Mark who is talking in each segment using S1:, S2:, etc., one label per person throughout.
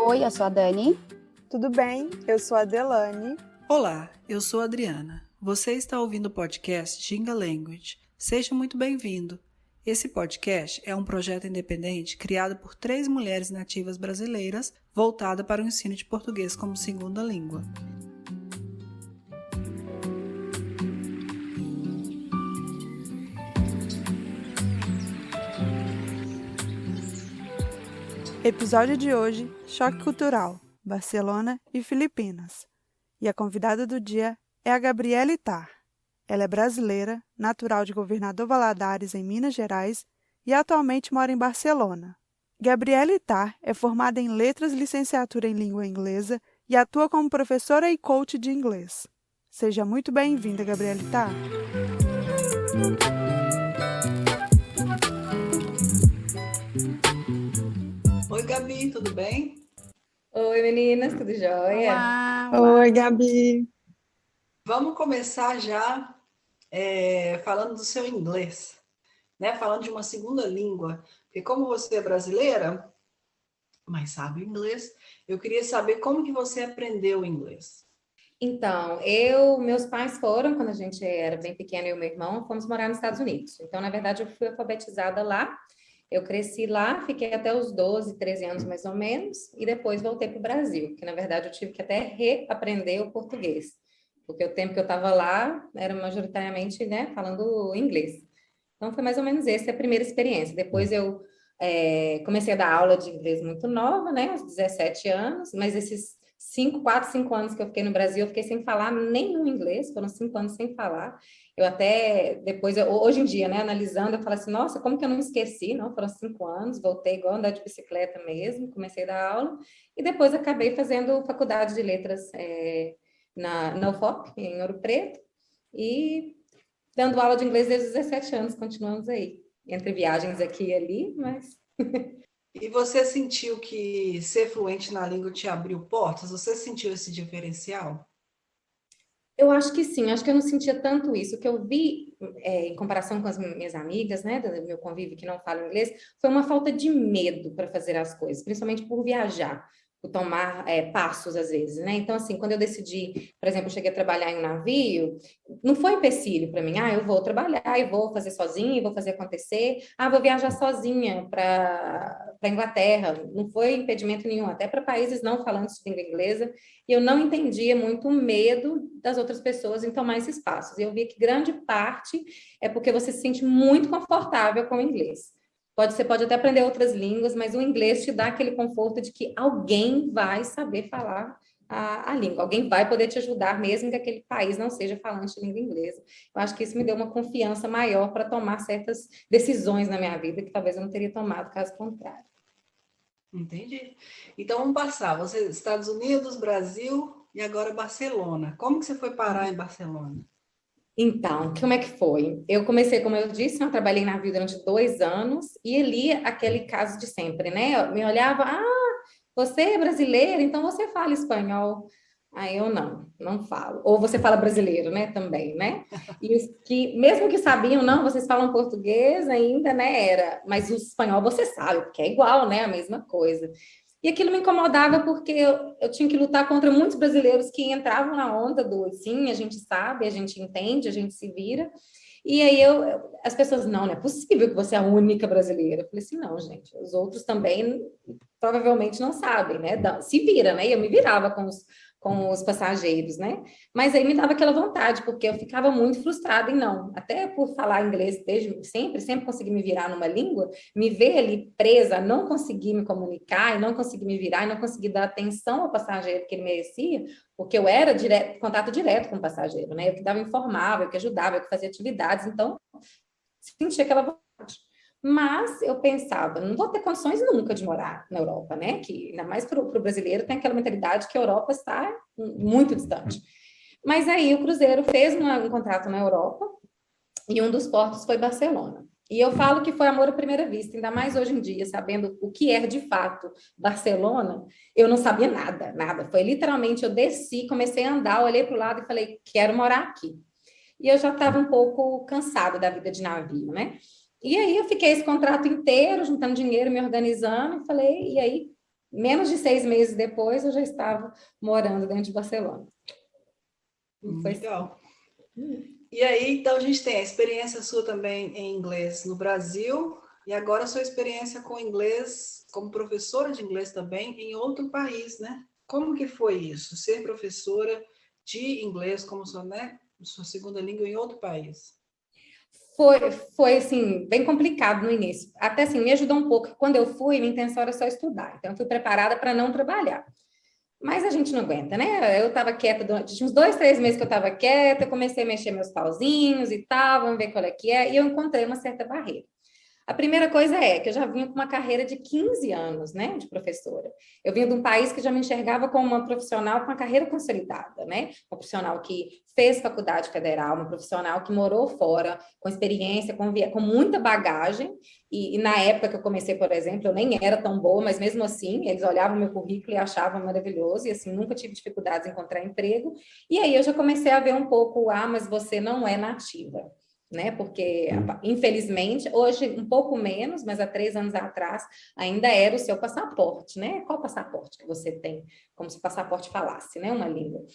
S1: Oi, eu sou a Dani.
S2: Tudo bem? Eu sou a Delane.
S3: Olá, eu sou a Adriana. Você está ouvindo o podcast Ginga Language. Seja muito bem-vindo. Esse podcast é um projeto independente criado por 3 mulheres nativas brasileiras voltada para o ensino de português como segunda língua.
S2: Episódio de hoje, Choque Cultural, Barcelona e Filipinas. E a convidada do dia é a Gabriela Ittar. Ela é brasileira, natural de Governador Valadares, em Minas Gerais, e atualmente mora em Barcelona. Gabriela Ittar é formada em Letras e Licenciatura em Língua Inglesa e atua como professora e coach de inglês. Seja muito bem-vinda, Gabriela Ittar.
S3: Oi, Gabi, tudo bem?
S4: Oi, meninas, tudo jóia?
S1: Olá,
S2: Oi, Gabi.
S3: Vamos começar já falando do seu inglês, né? Falando de uma segunda língua. Porque como você é brasileira, mas sabe inglês, eu queria saber como que você aprendeu inglês.
S4: Então, meus pais foram, quando a gente era bem pequena, eu e meu irmão, fomos morar nos Estados Unidos. Então, na verdade, eu fui alfabetizada lá. Eu cresci lá, fiquei até os 12, 13 anos mais ou menos, e depois voltei para o Brasil, que na verdade eu tive que até reaprender o português, porque o tempo que eu estava lá era majoritariamente, né, falando inglês. Então foi mais ou menos essa a primeira experiência. Depois eu comecei a dar aula de inglês muito nova, né, aos 17 anos, mas esses 4, 5 anos que eu fiquei no Brasil, eu fiquei sem falar nenhum inglês, foram 5 anos sem falar. Eu até, depois, hoje em dia, né, analisando, eu falo assim, nossa, como que eu não esqueci? Não, foram 5 anos, voltei igual a andar de bicicleta mesmo, comecei a dar aula, e depois acabei fazendo faculdade de letras na UFOP, em Ouro Preto, e dando aula de inglês desde os 17 anos, continuamos aí, entre viagens aqui e ali, mas...
S3: E você sentiu que ser fluente na língua te abriu portas? Você sentiu esse diferencial?
S4: Eu acho que sim, acho que eu não sentia tanto isso. O que eu vi, em comparação com as minhas amigas, né, do meu convívio que não falam inglês, foi uma falta de medo para fazer as coisas, principalmente por viajar, por tomar passos às vezes, né? Então, assim, quando eu decidi, por exemplo, eu cheguei a trabalhar em um navio, não foi empecilho para mim, eu vou trabalhar e vou fazer sozinha, e vou fazer acontecer, vou viajar sozinha para Inglaterra, não foi impedimento nenhum, até para países não falantes de língua inglesa, e eu não entendia muito o medo das outras pessoas em tomar esses passos. E eu vi que grande parte é porque você se sente muito confortável com o inglês. Você pode até aprender outras línguas, mas o inglês te dá aquele conforto de que alguém vai saber falar a língua, alguém vai poder te ajudar, mesmo que aquele país não seja falante de língua inglesa. Eu acho que isso me deu uma confiança maior para tomar certas decisões na minha vida que talvez eu não teria tomado caso contrário.
S3: Entendi. Então vamos passar. Você, Estados Unidos, Brasil e agora Barcelona. Como que você foi parar em Barcelona?
S4: Então, como é que foi? Eu comecei, como eu disse, eu trabalhei na vida durante 2 anos e ali aquele caso de sempre, né? Eu me olhava, você é brasileira, então você fala espanhol. Aí eu não falo. Ou você fala brasileiro, né? Também, né? E os que, mesmo que sabiam, não, vocês falam português ainda, né? Mas o espanhol você sabe, porque é igual, né? A mesma coisa. E aquilo me incomodava porque eu tinha que lutar contra muitos brasileiros que entravam na onda do sim, a gente sabe, a gente entende, a gente se vira. E aí as pessoas, não é possível que você é a única brasileira. Eu falei assim, não, gente, os outros também provavelmente não sabem, né? Se vira, né? E eu me virava com os passageiros, né? Mas aí me dava aquela vontade, porque eu ficava muito frustrada em não. Até por falar inglês desde sempre consegui me virar numa língua, me ver ali presa, não conseguir me comunicar, e não conseguir me virar, e não conseguir dar atenção ao passageiro que ele merecia, porque eu era contato direto com o passageiro, né? Eu que dava informava, eu que ajudava, eu que fazia atividades, então senti aquela vontade. Mas eu pensava, não vou ter condições nunca de morar na Europa, né? Que ainda mais para o brasileiro tem aquela mentalidade que a Europa está muito distante. Mas aí o Cruzeiro fez um contrato na Europa e um dos portos foi Barcelona. E eu falo que foi amor à primeira vista, ainda mais hoje em dia, sabendo o que é de fato Barcelona, eu não sabia nada, nada. Foi literalmente, eu desci, comecei a andar, olhei para o lado e falei, quero morar aqui. E eu já estava um pouco cansada da vida de navio, né? E aí eu fiquei esse contrato inteiro, juntando dinheiro, me organizando, e falei, e aí Menos de 6 meses depois, eu já estava morando dentro de Barcelona. Foi
S3: Legal. E aí, então, a gente tem a experiência sua também em inglês no Brasil e agora a sua experiência com inglês, como professora de inglês também em outro país, né? Como que foi isso? Ser professora de inglês como sua, né, sua segunda língua em outro país?
S4: Foi assim, bem complicado no início. Até assim, me ajudou um pouco. Quando eu fui, minha intenção era só estudar. Então, eu fui preparada para não trabalhar. Mas a gente não aguenta, né? Eu estava quieta durante uns 2, 3 meses que eu estava quieta, eu comecei a mexer meus pauzinhos e tal, vamos ver qual é que é, e eu encontrei uma certa barreira. A primeira coisa é que eu já vinha com uma carreira de 15 anos, né, de professora. Eu vinha de um país que já me enxergava como uma profissional com uma carreira consolidada, né? Uma profissional que fez faculdade federal, uma profissional que morou fora, com experiência, com muita bagagem. E na época que eu comecei, por exemplo, eu nem era tão boa, mas mesmo assim, eles olhavam meu currículo e achavam maravilhoso, e assim, nunca tive dificuldades em encontrar emprego. E aí eu já comecei a ver um pouco, mas você não é nativa, né? Porque, infelizmente, hoje um pouco menos, mas há 3 anos atrás ainda era o seu passaporte, né? Qual passaporte que você tem? Como se o passaporte falasse, né? Uma língua.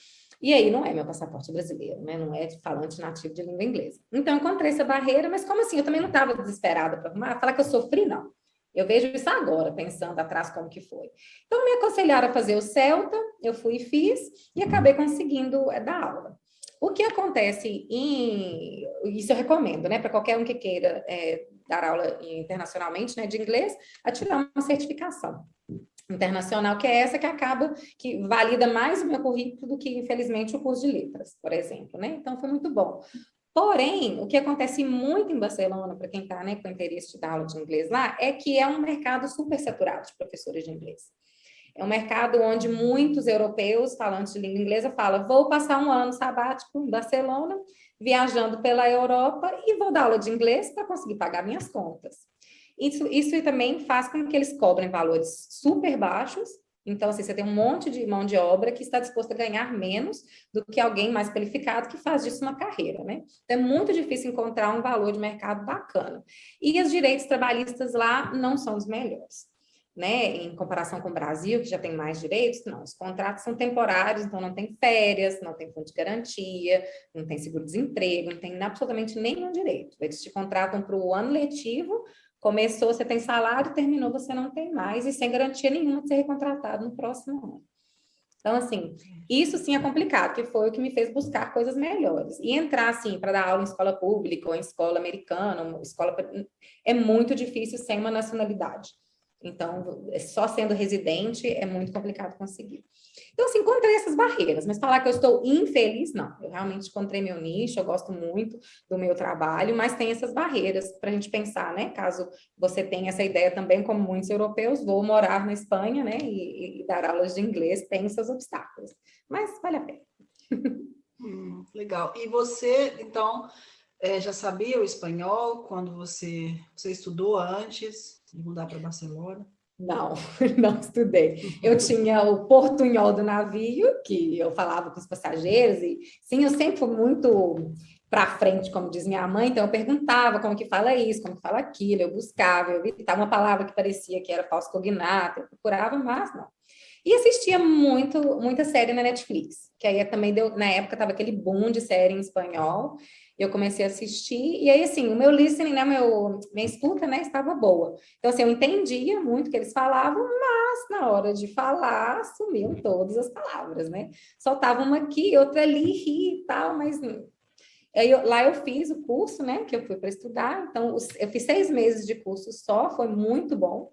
S4: E aí não é meu passaporte brasileiro, né? Não é de falante nativo de língua inglesa. Então, eu encontrei essa barreira, mas como assim? Eu também não estava desesperada para arrumar. Falar que eu sofri, não. Eu vejo isso agora, pensando atrás como que foi. Então, me aconselharam a fazer o CELTA, eu fui e fiz, e acabei conseguindo dar aula. O que acontece isso eu recomendo, né, para qualquer um que queira dar aula internacionalmente, né, de inglês, a tirar uma certificação internacional, que é essa que acaba, que valida mais o meu currículo do que, infelizmente, o curso de letras, por exemplo, né? Então, foi muito bom. Porém, o que acontece muito em Barcelona, para quem está, né, com interesse de dar aula de inglês lá, é que é um mercado super saturado de professores de inglês. É um mercado onde muitos europeus falantes de língua inglesa falam: vou passar um ano sabático em Barcelona, viajando pela Europa e vou dar aula de inglês para conseguir pagar minhas contas. Isso também faz com que eles cobrem valores super baixos. Então, assim, você tem um monte de mão de obra que está disposto a ganhar menos do que alguém mais qualificado que faz disso uma carreira, né? Então, é muito difícil encontrar um valor de mercado bacana. E os direitos trabalhistas lá não são os melhores, né, em comparação com o Brasil, que já tem mais direitos. Não, os contratos são temporários, então não tem férias, não tem fundo de garantia, não tem seguro-desemprego, não tem absolutamente nenhum direito. Eles te contratam para o ano letivo, começou, você tem salário, terminou, você não tem mais, e sem garantia nenhuma de ser recontratado no próximo ano. Então, assim, isso sim é complicado, que foi o que me fez buscar coisas melhores. E entrar, assim, para dar aula em escola pública ou em escola americana, é muito difícil sem uma nacionalidade. Então, só sendo residente é muito complicado conseguir. Então, assim, encontrei essas barreiras, mas falar que eu estou infeliz, não. Eu realmente encontrei meu nicho, eu gosto muito do meu trabalho, mas tem essas barreiras para a gente pensar, né? Caso você tenha essa ideia também, como muitos europeus, vou morar na Espanha, né? E dar aulas de inglês, tem seus obstáculos. Mas vale a pena.
S3: Legal. E você, então, já sabia o espanhol quando você estudou antes de mudar para Barcelona?
S4: Não, não estudei. Eu tinha o portunhol do navio, que eu falava com os passageiros, e sim, eu sempre fui muito para frente, como diz minha mãe, então eu perguntava como que fala isso, como que fala aquilo, eu buscava, eu evitava uma palavra que parecia que era falso cognato, eu procurava, mas não. E assistia muita série na Netflix, que aí também deu, na época estava aquele boom de série em espanhol, eu comecei a assistir, e aí, assim, o meu listening, né, minha escuta, né, estava boa. Então, assim, eu entendia muito o que eles falavam, mas na hora de falar, sumiam todas as palavras, né? Soltava uma aqui, outra ali, ri e tal, mas aí lá eu fiz o curso, né, que eu fui para estudar, então eu fiz 6 meses de curso só, foi muito bom.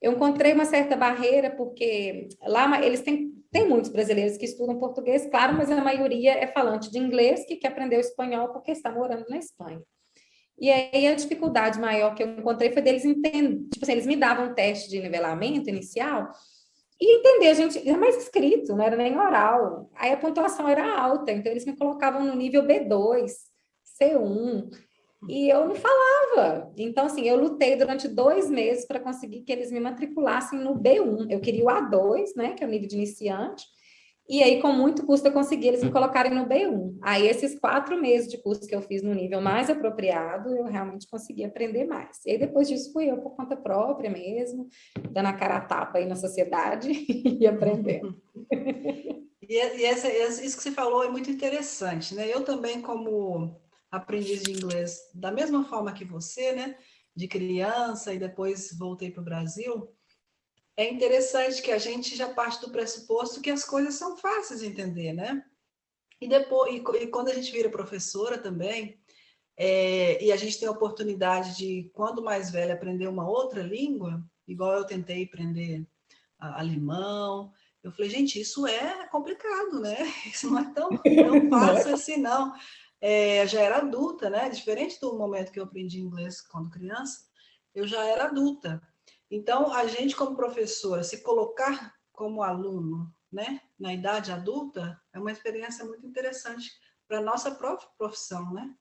S4: Eu encontrei uma certa barreira, porque lá eles têm muitos brasileiros que estudam português, claro, mas a maioria é falante de inglês que quer aprender o espanhol porque está morando na Espanha. E aí a dificuldade maior que eu encontrei foi deles entenderem, tipo assim, eles me davam um teste de nivelamento inicial e entender, a gente, era mais escrito, não era nem oral. Aí a pontuação era alta, então eles me colocavam no nível B2, C1, e eu não falava. Então, assim, eu lutei durante 2 meses para conseguir que eles me matriculassem no B1. Eu queria o A2, né, que é o nível de iniciante, E aí, com muito custo, eu consegui eles me colocarem no B1. Aí, esses 4 meses de curso que eu fiz no nível mais apropriado, eu realmente consegui aprender mais. E aí, depois disso, fui eu por conta própria mesmo, dando a cara a tapa aí na sociedade e aprendendo.
S3: Isso que você falou é muito interessante, né? Eu também, como aprendiz de inglês, da mesma forma que você, né? De criança e depois voltei para o Brasil, é interessante que a gente já parte do pressuposto que as coisas são fáceis de entender, né? E depois, e quando a gente vira professora também, e a gente tem a oportunidade de, quando mais velha, aprender uma outra língua, igual eu tentei aprender alemão, eu falei, gente, isso é complicado, né? Isso não é tão fácil assim, não. Já era adulta, né? Diferente do momento que eu aprendi inglês quando criança, eu já era adulta. Então, a gente, como professora, se colocar como aluno, né, na idade adulta, é uma experiência muito interessante para a nossa própria profissão, né?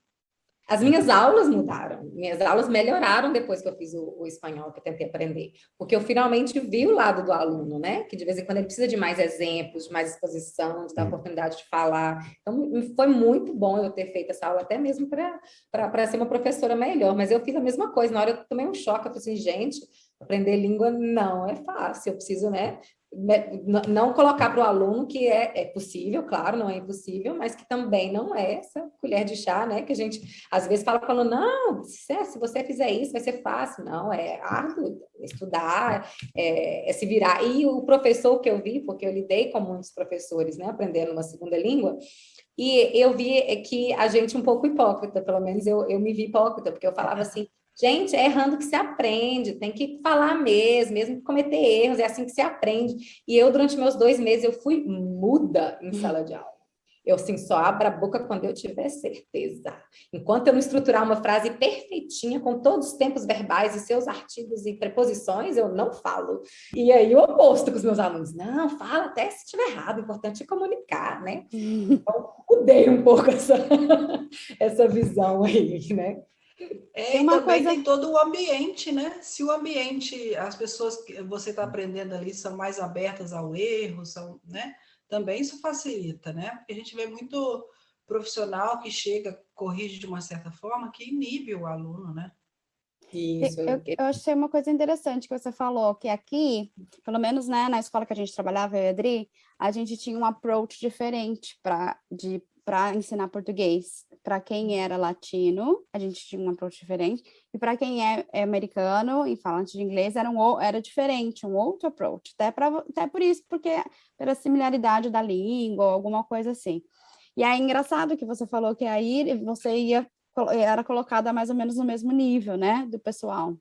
S4: As minhas aulas mudaram, minhas aulas melhoraram depois que eu fiz o espanhol, que eu tentei aprender, porque eu finalmente vi o lado do aluno, né? Que de vez em quando ele precisa de mais exemplos, de mais exposição, de ter a oportunidade de falar. Então, foi muito bom eu ter feito essa aula, até mesmo para ser uma professora melhor. Mas eu fiz a mesma coisa, na hora eu tomei um choque, eu falei assim, gente, aprender língua não é fácil, eu preciso, né? Não colocar para o aluno que é possível, claro, não é impossível, mas que também não é essa colher de chá, né? Que a gente às vezes fala para o aluno, não, se você fizer isso, vai ser fácil. Não, é árduo, estudar, se virar. E o professor que eu vi, porque eu lidei com muitos professores, né? Aprendendo uma segunda língua, e eu vi que a gente é um pouco hipócrita, pelo menos eu me vi hipócrita, porque eu falava assim, gente, é errando que se aprende, tem que falar mesmo que cometer erros, é assim que se aprende. E eu, durante meus 2 meses, eu fui muda em sala de aula. Eu, assim, só abro a boca quando eu tiver certeza. Enquanto eu não estruturar uma frase perfeitinha, com todos os tempos verbais e seus artigos e preposições, eu não falo. E aí, o oposto com os meus alunos. Não, fala até se estiver errado, o importante é comunicar, né? Então, mudei um pouco essa visão aí, né?
S3: E também tem todo o ambiente, né? Se o ambiente, as pessoas que você está aprendendo ali são mais abertas ao erro, né? Também isso facilita, né? Porque a gente vê muito profissional que chega, corrige de uma certa forma, que inibe o aluno, né?
S1: Isso. Eu achei uma coisa interessante que você falou, que aqui, pelo menos, né, na escola que a gente trabalhava, eu e a Adri, a gente tinha um approach diferente para ensinar português. Para quem era latino, a gente tinha um approach diferente, e para quem é americano e falante de inglês, era diferente, um outro approach. Até por isso, porque pela similaridade da língua, ou alguma coisa assim. E aí, engraçado que você falou que aí você era colocada mais ou menos no mesmo nível, né, do pessoal.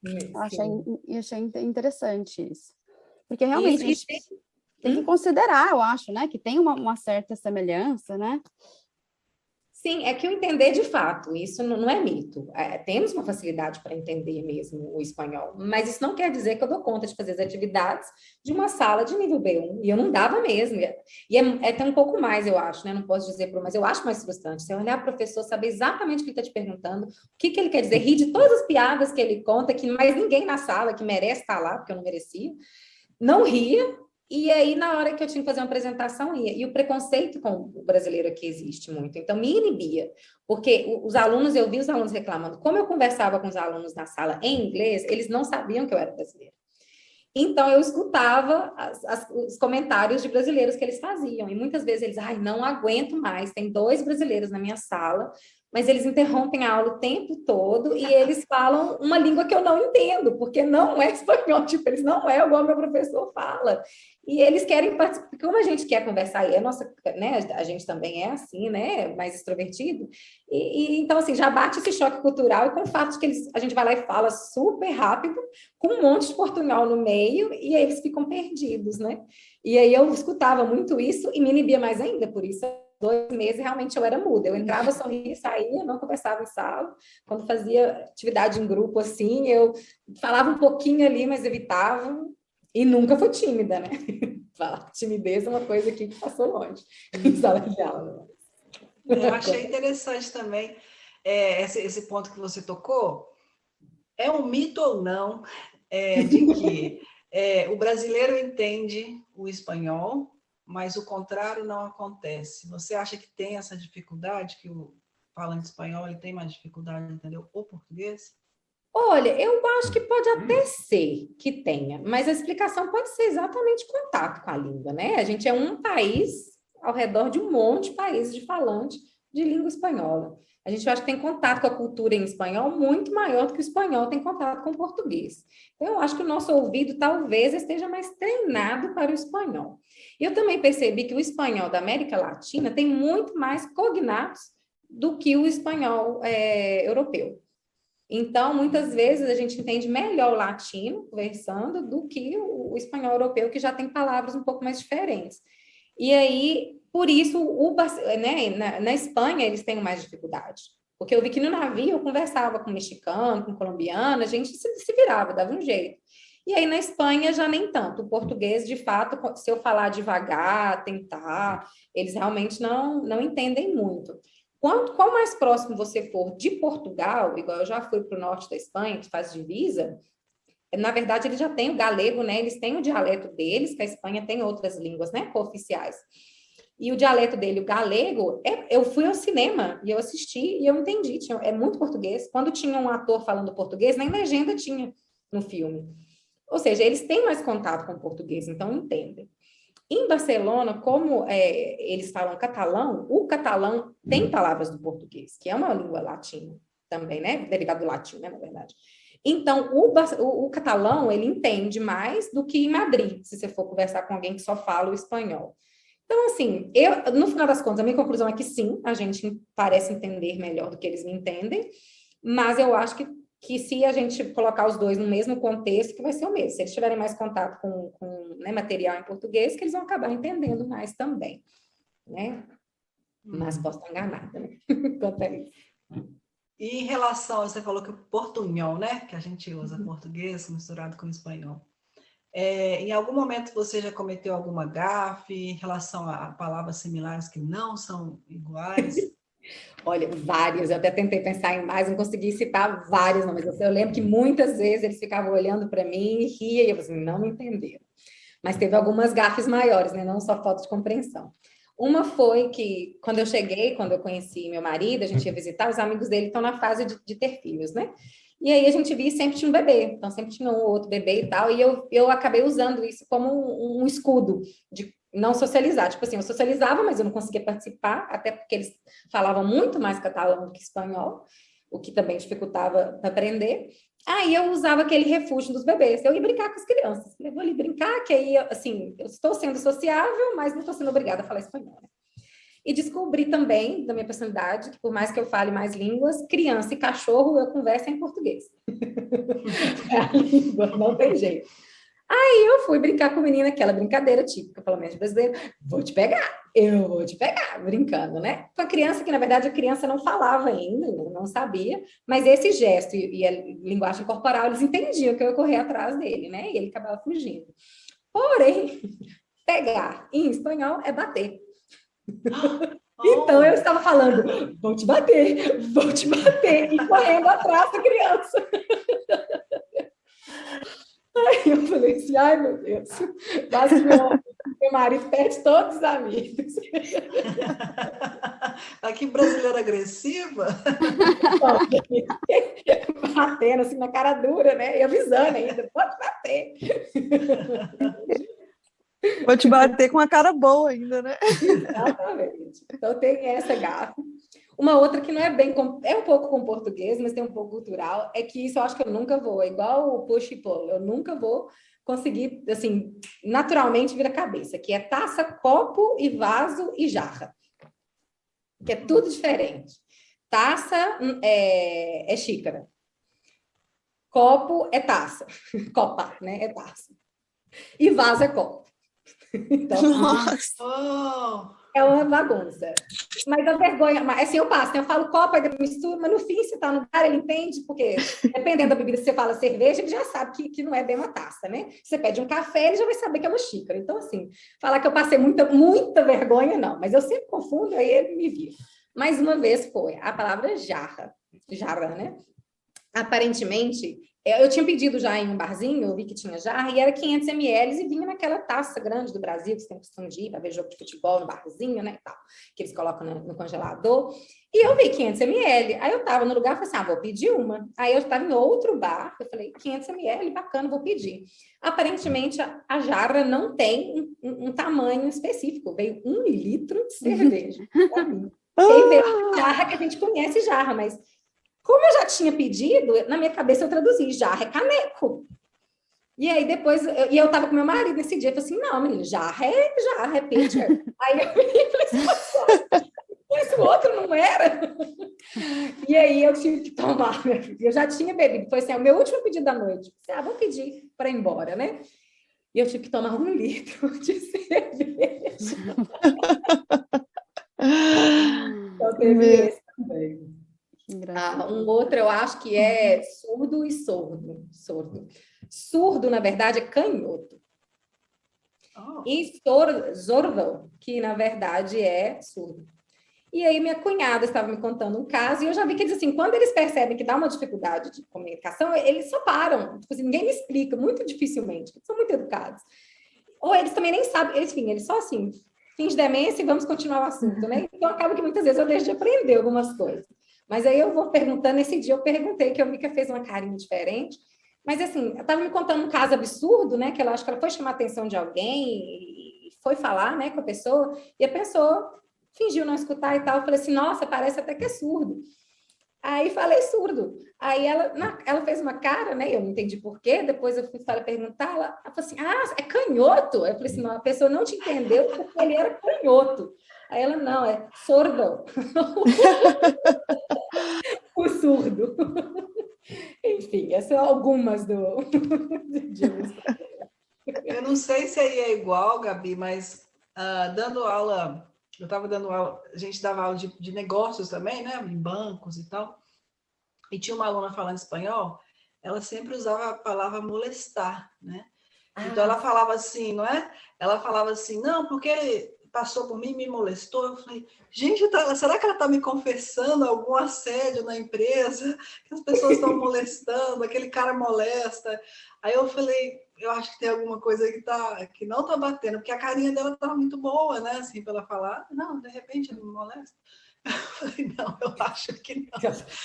S1: Eu achei interessante isso. Porque realmente a gente tem que considerar, eu acho, né, que tem uma certa semelhança, né?
S4: Sim, é que o entender de fato, isso não é mito. Temos uma facilidade para entender mesmo o espanhol, mas isso não quer dizer que eu dou conta de fazer as atividades de uma sala de nível B1, e eu não dava mesmo. E é até um pouco mais, eu acho, né? Não posso dizer, mas eu acho mais frustrante. Você olhar o professor, saber exatamente o que ele está te perguntando, o que ele quer dizer, rir de todas as piadas que ele conta, que mais ninguém na sala que merece estar lá, porque eu não merecia, não ria. E aí, na hora que eu tinha que fazer uma apresentação, ia. E o preconceito com o brasileiro aqui existe muito. Então, me inibia. Porque eu vi os alunos reclamando. Como eu conversava com os alunos na sala em inglês, eles não sabiam que eu era brasileira. Então, eu escutava os comentários de brasileiros que eles faziam. E muitas vezes eles, não aguento mais. Tem 2 brasileiros na minha sala, mas eles interrompem a aula o tempo todo e eles falam uma língua que eu não entendo, porque não é espanhol, tipo, eles não é igual meu professor fala. E eles querem participar, como a gente quer conversar, e né, a gente também é assim, né, mais extrovertido, então, assim, já bate esse choque cultural, e com o fato de que a gente vai lá e fala super rápido, com um monte de portunhol no meio, e aí eles ficam perdidos, né? E aí eu escutava muito isso, e me inibia mais ainda, por isso 2 meses, realmente eu era muda. Eu entrava, sorria, saía, não conversava em sala. Quando fazia atividade em grupo, assim, eu falava um pouquinho ali, mas evitava. E nunca fui tímida, né? Timidez é uma coisa aqui que passou longe em sala de aula.
S3: Eu achei interessante também esse ponto que você tocou. É um mito ou não de que o brasileiro entende o espanhol, mas o contrário não acontece. Você acha que tem essa dificuldade, que o falante espanhol ele tem mais dificuldade de entender o português?
S4: Olha, eu acho que pode até ser que tenha, mas a explicação pode ser exatamente contato com a língua, né? A gente é um país ao redor de um monte de países de falante de língua espanhola. A gente acha que tem contato com a cultura em espanhol muito maior do que o espanhol tem contato com o português. Então, eu acho que o nosso ouvido talvez esteja mais treinado para o espanhol. E eu também percebi que o espanhol da América Latina tem muito mais cognatos do que o espanhol europeu. Então, muitas vezes a gente entende melhor o latino conversando do que o espanhol europeu, que já tem palavras um pouco mais diferentes. E aí, por isso, na Espanha, eles têm mais dificuldade. Porque eu vi que no navio eu conversava com mexicano, com colombiano, a gente se virava, dava um jeito. E aí, na Espanha, já nem tanto. O português, de fato, se eu falar devagar, tentar, eles realmente não entendem muito. Quanto mais próximo você for de Portugal, igual eu já fui para o norte da Espanha, que faz divisa, na verdade, eles já têm o galego, né? Eles têm o dialeto deles, que a Espanha tem outras línguas, né, cooficiais. E o dialeto dele, o galego, eu fui ao cinema e eu assisti e eu entendi, é muito português. Quando tinha um ator falando português, nem legenda tinha no filme. Ou seja, eles têm mais contato com o português, então entendem. Em Barcelona, como eles falam catalão, o catalão tem palavras do português, que é uma língua latina também, né? Derivado do latim, né, na verdade. Então, o catalão, ele entende mais do que em Madrid, se você for conversar com alguém que só fala o espanhol. Então, assim, no final das contas, a minha conclusão é que sim, a gente parece entender melhor do que eles me entendem, mas eu acho que se a gente colocar os dois no mesmo contexto, que vai ser o mesmo. Se eles tiverem mais contato com material em português, que eles vão acabar entendendo mais também, né? Mas posso estar enganada, né? Quanto a isso.
S3: E em relação, você falou que o portunhol, né? Que a gente usa português misturado com espanhol. Em algum momento você já cometeu alguma gafe em relação a palavras similares que não são iguais?
S4: Olha, várias, eu até tentei pensar em mais, não consegui citar vários nomes. Eu lembro que muitas vezes eles ficavam olhando para mim e ria, e eu assim, não me entenderam. Mas teve algumas gafes maiores, né? Não só falta de compreensão. Uma foi que, quando eu conheci meu marido, a gente ia visitar, os amigos dele estão na fase de ter filhos, né? E aí a gente via e sempre tinha um bebê, então sempre tinha um ou outro bebê e tal, e eu acabei usando isso como um escudo de não socializar. Tipo assim, eu socializava, mas eu não conseguia participar, até porque eles falavam muito mais catalão do que espanhol, o que também dificultava aprender. Aí eu usava aquele refúgio dos bebês. Eu ia brincar com as crianças. Eu vou ali brincar, que aí, assim, eu estou sendo sociável, mas não estou sendo obrigada a falar espanhol. Né? E descobri também, da minha personalidade, que por mais que eu fale mais línguas, criança e cachorro, eu converso em português. É a língua, não tem jeito. Aí eu fui brincar com a menina, aquela brincadeira típica, pelo menos brasileira, eu vou te pegar, brincando, né? Com a criança, que na verdade a criança não falava ainda, não sabia, mas esse gesto e a linguagem corporal, eles entendiam que eu ia correr atrás dele, né? E ele acabava fugindo. Porém, pegar em espanhol é bater. Então eu estava falando, vou te bater, e correndo atrás da criança. Aí eu falei assim, ai meu Deus, quase meu marido perde todos os amigos.
S3: Aqui brasileira agressiva?
S4: Batendo assim na cara dura, né? E avisando ainda, pode bater.
S2: Vou te bater com a cara boa ainda, né?
S4: Exatamente. Então tem essa gafe. Uma outra que não é bem, é um pouco com português, mas tem um pouco cultural, é que isso eu acho que eu nunca vou, é igual o push e pull, eu nunca vou conseguir, assim, naturalmente vir a cabeça, que é taça, copo e vaso e jarra, que é tudo diferente. Taça é xícara, copo é taça, copa, né, é taça, e vaso é copo. Então,
S2: Nossa!
S4: É uma bagunça. Mas a vergonha, assim, eu passo, né? Eu falo copo, aí mistura, mas no fim, se tá no bar, ele entende, porque dependendo da bebida, se você fala cerveja, ele já sabe que não é bem uma taça, né? Se você pede um café, ele já vai saber que é uma xícara. Então, assim, falar que eu passei muita vergonha, não, mas eu sempre confundo, aí ele me vira. Mais uma vez foi a palavra jarra, né? aparentemente, eu tinha pedido já em um barzinho, eu vi que tinha jarra, e era 500 ml e vinha naquela taça grande do Brasil, que você tem costume de ir para ver jogo de futebol no barzinho, né, e tal, que eles colocam no congelador. E eu vi 500 ml. Aí eu estava no lugar e falei assim, vou pedir uma. Aí eu estava em outro bar, eu falei, 500 ml, bacana, vou pedir. Aparentemente, a jarra não tem um tamanho específico, veio 1 litro de cerveja para mim. E aí veio a jarra, que a gente conhece jarra, mas como eu já tinha pedido, na minha cabeça eu traduzi, jarra é caneco. E aí depois, eu tava com meu marido nesse dia, eu falei assim, não, menino, jarra é pitcher. Aí eu falei assim, mas o outro não era? E aí eu tive que tomar, minha filha. Eu já tinha bebido, foi assim, o meu último pedido da noite. Vou pedir para ir embora, né? E eu tive que tomar 1 litro de cerveja. Então teve esse também. Um outro eu acho que é surdo e sordo. Surdo, na verdade, é canhoto. E sordo, que na verdade é surdo. E aí minha cunhada estava me contando um caso e eu já vi que eles, assim, quando eles percebem que dá uma dificuldade de comunicação, eles só param. Tipo assim, ninguém me explica, muito dificilmente. Eles são muito educados. Ou eles também nem sabem, eles só assim, fins de demência e vamos continuar o assunto, né? Então acaba que muitas vezes eu deixo de aprender algumas coisas. Mas aí eu vou perguntando, esse dia eu perguntei, que a Mica fez uma carinha diferente, mas assim, eu estava me contando um caso absurdo, né, que ela acho que ela foi chamar a atenção de alguém e foi falar, né, com a pessoa, e a pessoa fingiu não escutar e tal, eu falei assim, nossa, parece até que é surdo. Aí falei surdo. Aí ela fez uma cara, né? Eu não entendi por quê. Depois eu fui para perguntar. Ela falou assim: é canhoto? Eu falei assim: não, a pessoa não te entendeu porque ele era canhoto. Aí ela, não, é sordo. O surdo. Enfim, essas são algumas do.
S3: Eu não sei se aí é igual, Gabi, mas dando aula. Eu estava dando aula, a gente dava aula de negócios também, né? Em bancos e tal. E tinha uma aluna falando espanhol, ela sempre usava a palavra molestar, né? Então ela falava assim, não é? Ela falava assim, não, porque ele passou por mim, me molestou. Eu falei, gente, será que ela está me confessando algum assédio na empresa? Que as pessoas estão molestando, aquele cara molesta. Aí eu falei, eu acho que tem alguma coisa que não está batendo, porque a carinha dela estava muito boa, né? Assim, para ela falar, não, de repente ele me molesta. Eu falei, não, eu acho que não.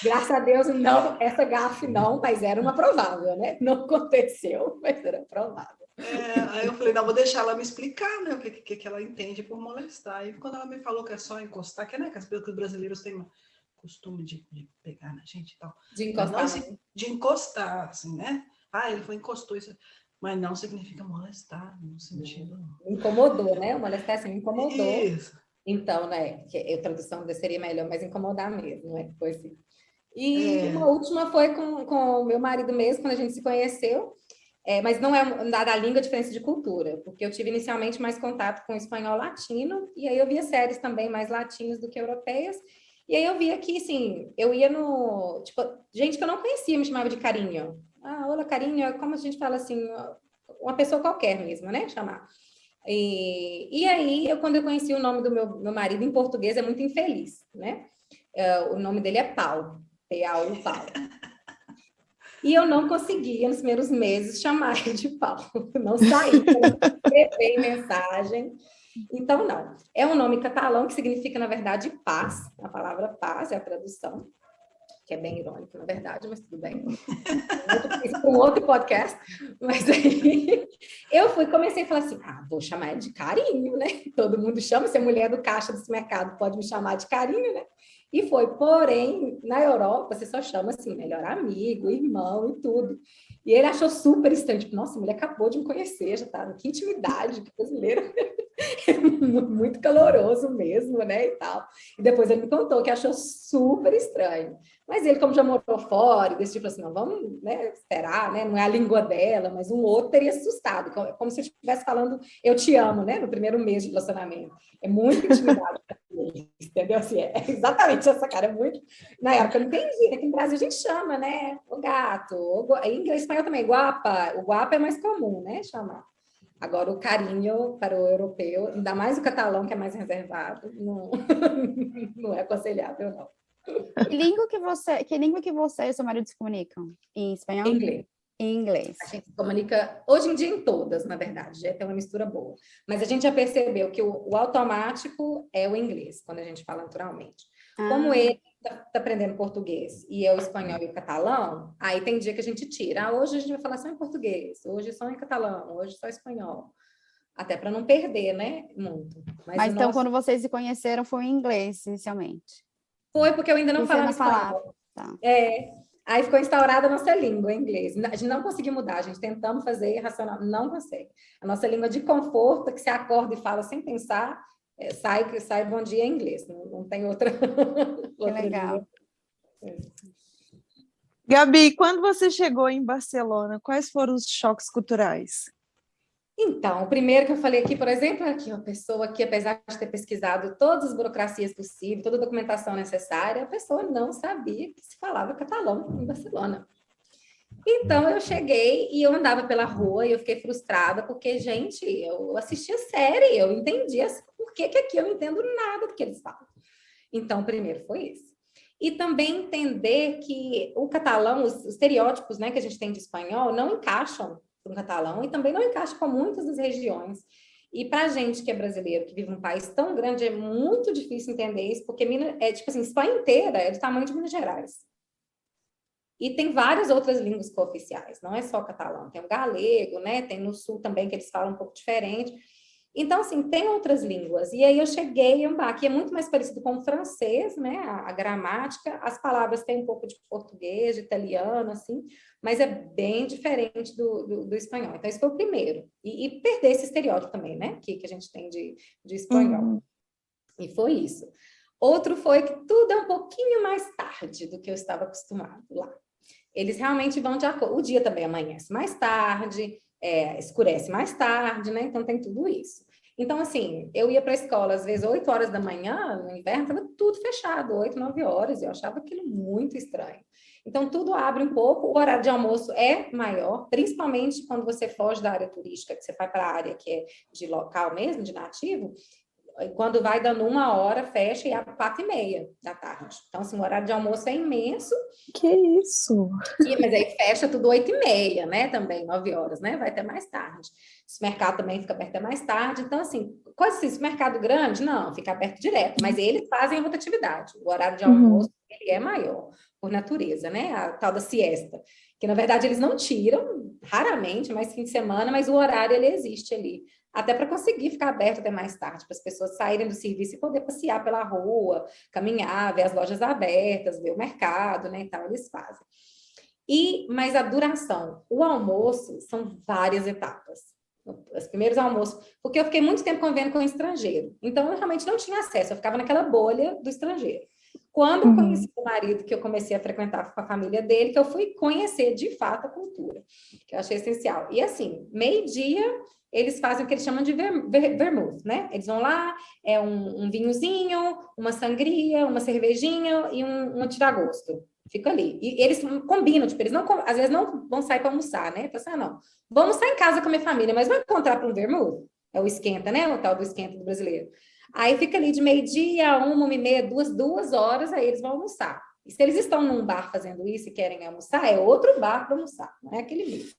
S4: Graças a Deus, não, essa gafe não, mas era uma provável, né? Não aconteceu, mas era provável.
S3: Aí eu falei, não, vou deixar ela me explicar, né, o que ela entende por molestar. E quando ela me falou que é só encostar, que, né, que os brasileiros têm costume de pegar na gente e tal.
S4: De encostar.
S3: Não, assim, de encostar, assim, né? Ele foi encostou isso. Mas não significa molestar, no sentido...
S4: Me incomodou, né? O molestar assim, me incomodou.
S3: Isso.
S4: Então, né, que a tradução seria melhor, mas incomodar mesmo, né? Foi assim. E uma última foi com o meu marido mesmo, quando a gente se conheceu. Mas não é da língua, a diferença de cultura, porque eu tive inicialmente mais contato com o espanhol latino, e aí eu via séries também mais latinas do que europeias, e aí eu via que, assim, eu ia no... Tipo, gente que eu não conhecia me chamava de carinho. Olá, carinho, é como a gente fala assim, uma pessoa qualquer mesmo, né, chamar. E aí, quando eu conheci o nome do meu marido, em português é muito infeliz, né? O nome dele é Paulo, P-A-U, Paulo. E eu não conseguia, nos primeiros meses, chamar ele de Paulo. Não saía, escrever mensagem. Então, não. É um nome catalão que significa, na verdade, paz. A palavra paz é a tradução, que é bem irônico, na verdade, mas tudo bem. Isso para um outro podcast. Mas aí eu comecei a falar assim, vou chamar ele de carinho, né? Todo mundo chama, se é mulher do caixa desse mercado, pode me chamar de carinho, né? E foi, porém, na Europa, você só chama assim, melhor amigo, irmão e tudo. E ele achou super estranho, tipo, nossa, a mulher acabou de me conhecer, já tá, que intimidade, que brasileiro. Muito caloroso mesmo, né, e tal. E depois ele me contou que achou super estranho. Mas ele, como já morou fora, decidiu assim, não, vamos, né, esperar, né, não é a língua dela, mas um outro teria assustado, como se eu estivesse falando eu te amo, né, no primeiro mês de relacionamento. É muito intimidade. Entendeu? Assim, é exatamente essa cara, é muito... Na época eu não entendi, aqui no Brasil a gente chama, né, o gato, em inglês, espanhol também, guapa, o guapa é mais comum, né, chamar. Agora, o carinho para o europeu, ainda mais o catalão, que é mais reservado, não, não é aconselhável, não.
S1: Que língua que você e seu marido se comunicam? Em espanhol?
S4: Inglês.
S1: Em inglês.
S4: A gente se comunica, hoje em dia, em todas, na verdade, já tem uma mistura boa. Mas a gente já percebeu que o automático é o inglês, quando a gente fala naturalmente. Como ele está aprendendo português e eu o espanhol e o catalão, aí tem dia que a gente tira. Hoje a gente vai falar só em português, hoje só em catalão, hoje só espanhol. Até para não perder, né? Muito.
S1: Mas então, quando vocês se conheceram, foi em inglês, inicialmente?
S4: Foi porque eu ainda não
S1: E
S4: falava
S1: você não falava.
S4: espanhol.
S1: Tá.
S4: Aí ficou instaurada a nossa língua em inglês. A gente não conseguiu mudar, a gente tentamos fazer racional, não consegue. A nossa língua de conforto, que você acorda e fala sem pensar, sai bom dia em inglês. Não tem outra.
S1: Que legal.
S2: Gabi, quando você chegou em Barcelona, quais foram os choques culturais?
S4: Então, o primeiro que eu falei aqui, por exemplo, é que uma pessoa que, apesar de ter pesquisado todas as burocracias possíveis, toda a documentação necessária, a pessoa não sabia que se falava catalão em Barcelona. Então, eu cheguei e eu andava pela rua e eu fiquei frustrada, porque, gente, eu assistia série, eu entendia por que aqui eu não entendo nada do que eles falam. Então, o primeiro foi isso. E também entender que o catalão, os estereótipos, né, que a gente tem de espanhol, não encaixam no catalão e também não encaixa com muitas das regiões. E para a gente que é brasileiro, que vive num país tão grande, é muito difícil entender isso, porque tipo assim, Espanha inteira é do tamanho de Minas Gerais. E tem várias outras línguas cooficiais, não é só o catalão, tem o galego, né? Tem no sul também que eles falam um pouco diferente. Então, assim, tem outras línguas. E aí eu cheguei, aqui é muito mais parecido com o francês, né? A gramática, as palavras têm um pouco de português, de italiano, assim, mas é bem diferente do espanhol. Então, esse foi o primeiro. E perder esse estereótipo também, né? Que a gente tem de espanhol. E foi isso. Outro foi que tudo é um pouquinho mais tarde do que eu estava acostumado lá. Eles realmente vão de acordo. O dia também amanhece mais tarde, escurece mais tarde, né? Então tem tudo isso. Então, assim, eu ia para a escola às vezes 8 horas da manhã, no inverno, estava tudo fechado, 8, 9 horas, eu achava aquilo muito estranho. Então, tudo abre um pouco, o horário de almoço é maior, principalmente quando você foge da área turística, que você vai para a área que é de local mesmo, de nativo. Quando vai dando 1 hora, fecha e abre 4h30 da tarde. Então, assim, o horário de almoço é imenso.
S2: Que isso?
S4: Mas aí fecha tudo 8h30, né? Também, 9 horas, né? Vai até mais tarde. Esse mercado também fica aberto até mais tarde. Então, assim, quase assim, esse mercado grande, não, fica aberto direto. Mas eles fazem a rotatividade. O horário de almoço, ele é maior, por natureza, né? A tal da siesta. Que, na verdade, eles não tiram, raramente, mais fim de semana, mas o horário, ele existe ali. Até para conseguir ficar aberto até mais tarde, para as pessoas saírem do serviço e poder passear pela rua, caminhar, ver as lojas abertas, ver o mercado, né, e tal, eles fazem. Mas a duração, o almoço, são várias etapas. Os primeiros almoços, porque eu fiquei muito tempo convivendo com o estrangeiro, então eu realmente não tinha acesso, eu ficava naquela bolha do estrangeiro. Quando eu conheci o marido, que eu comecei a frequentar com a família dele, que eu fui conhecer de fato a cultura, que eu achei essencial. E assim, meio-dia, eles fazem o que eles chamam de vermouth, né? Eles vão lá, um vinhozinho, uma sangria, uma cervejinha e um tiragosto. Fica ali. E eles combinam, tipo, eles não, às vezes não vão sair para almoçar, né? Então, assim, não, vamos sair em casa com a minha família, mas vamos encontrar para um vermouth? É o esquenta, né? O tal do esquenta do brasileiro. Aí fica ali de meio-dia a 1h30, 2 horas, aí eles vão almoçar. E se eles estão num bar fazendo isso e querem almoçar, é outro bar para almoçar, não é aquele mesmo.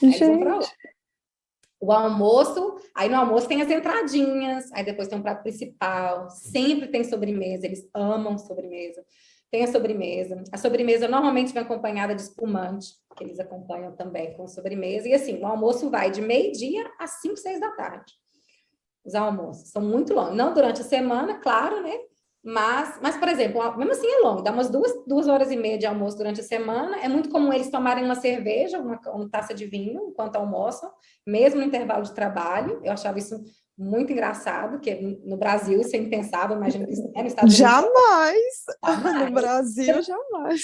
S4: Aí eles vão para outro. O almoço, aí no almoço tem as entradinhas, aí depois tem um prato principal, sempre tem sobremesa, eles amam sobremesa. Tem a sobremesa normalmente vem acompanhada de espumante, que eles acompanham também com sobremesa, e assim, o almoço vai de meio-dia às 5, 6 da tarde. Os almoços são muito longos, não durante a semana, claro, né? Mas, por exemplo, mesmo assim é longo, dá umas 2h30 de almoço durante a semana. É muito comum eles tomarem uma cerveja, uma taça de vinho enquanto almoçam, mesmo no intervalo de trabalho. Eu achava isso muito engraçado, que no Brasil isso é impensável, imagino que isso é no Estados Unidos.
S2: Jamais! No Brasil, jamais.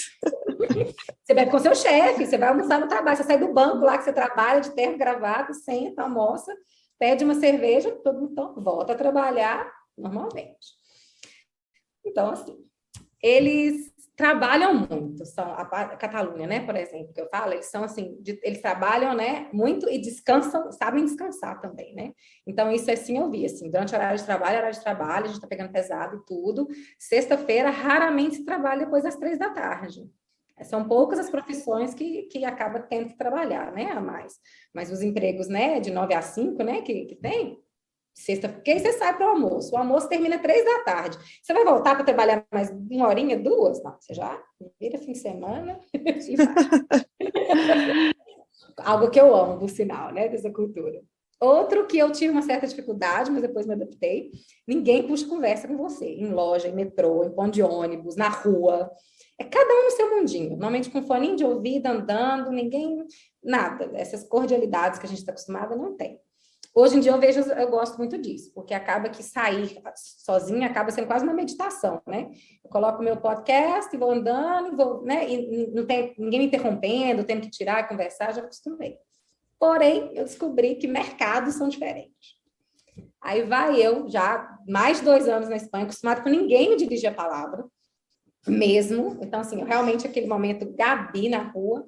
S4: Você bebe com seu chefe, você vai almoçar no trabalho, você sai do banco lá que você trabalha, de terno, gravata, senta, almoça, pede uma cerveja, todo mundo volta a trabalhar normalmente. Então, assim, eles trabalham muito, são a Catalunha, né, por exemplo, que eu falo, eles são assim, eles trabalham, né, muito e descansam, sabem descansar também, né? Então isso assim eu vi, assim, durante o horário de trabalho, a gente tá pegando pesado e tudo. Sexta-feira raramente se trabalha depois das 3 da tarde. São poucas as profissões que acaba tendo que trabalhar, né, a mais. Mas os empregos, né, de 9 às 5, né, que tem, sexta, porque aí você sai para o almoço. O almoço termina 3 da tarde. Você vai voltar para trabalhar mais 1 horinha, 2? Não, você já vira fim de semana e vai. Algo que eu amo, por sinal, né, dessa cultura. Outro que eu tive uma certa dificuldade, mas depois me adaptei. Ninguém puxa conversa com você. Em loja, em metrô, em ponto de ônibus, na rua. É cada um no seu mundinho. Normalmente com foninho de ouvido, andando, ninguém... Nada. Essas cordialidades que a gente está acostumada, não tem. Hoje em dia eu gosto muito disso, porque acaba que sair sozinha acaba sendo quase uma meditação, né? Eu coloco meu podcast e vou andando, né? E não tem ninguém me interrompendo, tendo que tirar e conversar, já acostumei. Porém, eu descobri que mercados são diferentes. Aí vai eu, já mais de 2 anos na Espanha, acostumado com ninguém me dirigir a palavra, mesmo. Então, assim, realmente aquele momento Gabi na rua.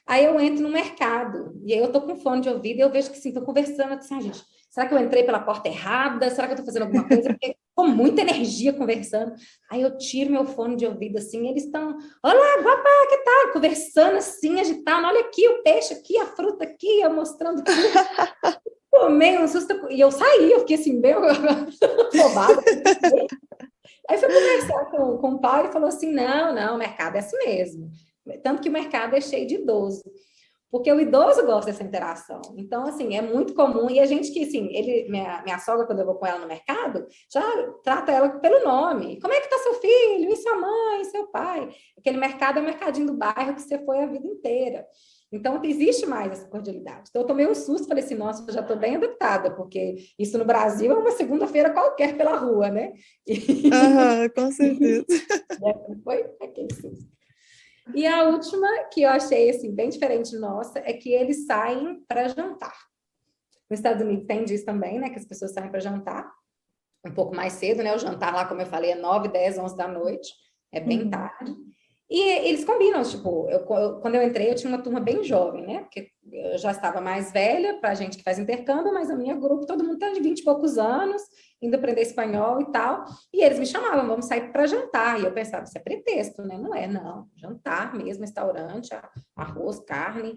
S4: Aí eu entro no mercado, e aí eu tô com fone de ouvido, e eu vejo que, assim, tô conversando, assim, gente, será que eu entrei pela porta errada? Será que eu tô fazendo alguma coisa? Porque com muita energia conversando. Aí eu tiro meu fone de ouvido, assim, e eles estão, olá, guapa, que tal? Conversando, assim, agitando, olha aqui o peixe aqui, a fruta aqui, eu mostrando tudo. Tomei um susto, e eu saí, eu fiquei assim, meio roubada. Aí fui conversar com o pai, e falou assim, não, o mercado é assim mesmo. Tanto que o mercado é cheio de idoso. Porque o idoso gosta dessa interação. Então, assim, é muito comum. E a gente que, assim, minha sogra, quando eu vou com ela no mercado, já trata ela pelo nome. Como é que tá seu filho? E sua mãe? E seu pai? Aquele mercado é o mercadinho do bairro que você foi a vida inteira. Então, existe mais essa cordialidade. Então, eu tomei um susto, falei assim, nossa, eu já estou bem adaptada, porque isso no Brasil é uma segunda-feira qualquer pela rua, né?
S2: Com certeza.
S4: Foi aquele susto. E a última, que eu achei assim, bem diferente nossa, é que eles saem para jantar. Nos Estados Unidos tem disso também, né? Que as pessoas saem para jantar um pouco mais cedo, né? O jantar lá, como eu falei, é 9, 10, 11 da noite. É bem tarde. E eles combinam, tipo, quando eu entrei, eu tinha uma turma bem jovem, né? Porque eu já estava mais velha, para gente que faz intercâmbio, mas a minha grupo, todo mundo tá de 20 e poucos anos, indo aprender espanhol e tal. E eles me chamavam, vamos sair para jantar. E eu pensava, isso é pretexto, né? Não é, não. Jantar mesmo, restaurante, arroz, carne,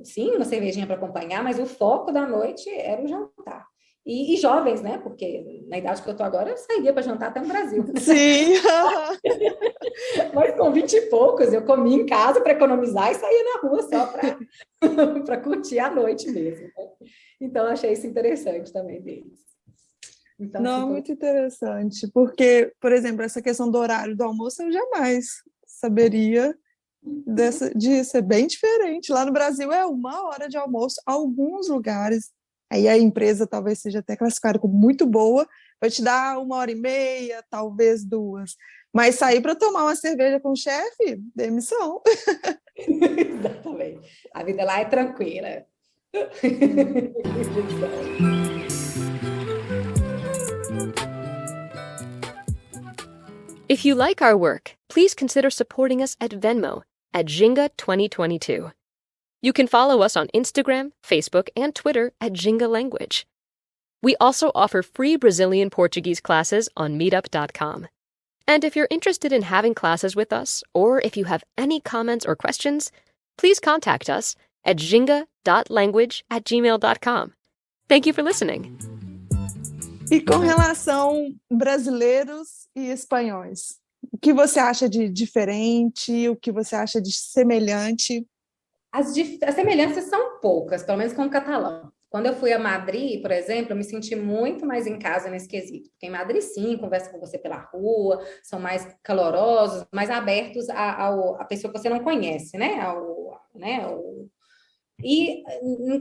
S4: sim, uma cervejinha para acompanhar, mas o foco da noite era o jantar. E jovens, né? Porque na idade que eu tô agora, eu sairia para jantar até no Brasil.
S2: Sim.
S4: Mas com 20 e poucos, eu comia em casa para economizar e saía na rua só para curtir a noite mesmo. Né? Então, eu achei isso interessante também deles. Então,
S2: não, muito interessante, porque, por exemplo, essa questão do horário do almoço eu jamais saberia disso, é bem diferente. Lá no Brasil é 1 hora de almoço, alguns lugares, aí a empresa talvez seja até classificada como muito boa, vai te dar 1h30, talvez 2. Mas sair para tomar uma cerveja com o chefe, demissão.
S4: Exatamente. A vida lá é tranquila.
S5: If you like our work, please consider supporting us at Venmo at Ginga 2022. You can follow us on Instagram, Facebook, and Twitter at Ginga Language. We also offer free Brazilian Portuguese classes on meetup.com. And if you're interested in having classes with us, or if you have any comments or questions, please contact us at ginga.language@gmail.com. Thank you for listening.
S2: E com relação brasileiros e espanhóis, o que você acha de diferente, o que você acha de semelhante?
S4: As semelhanças são poucas, pelo menos com o catalão. Quando eu fui a Madrid, por exemplo, eu me senti muito mais em casa nesse quesito. Porque em Madrid, sim, conversa com você pela rua, são mais calorosos, mais abertos à pessoa que você não conhece, né? E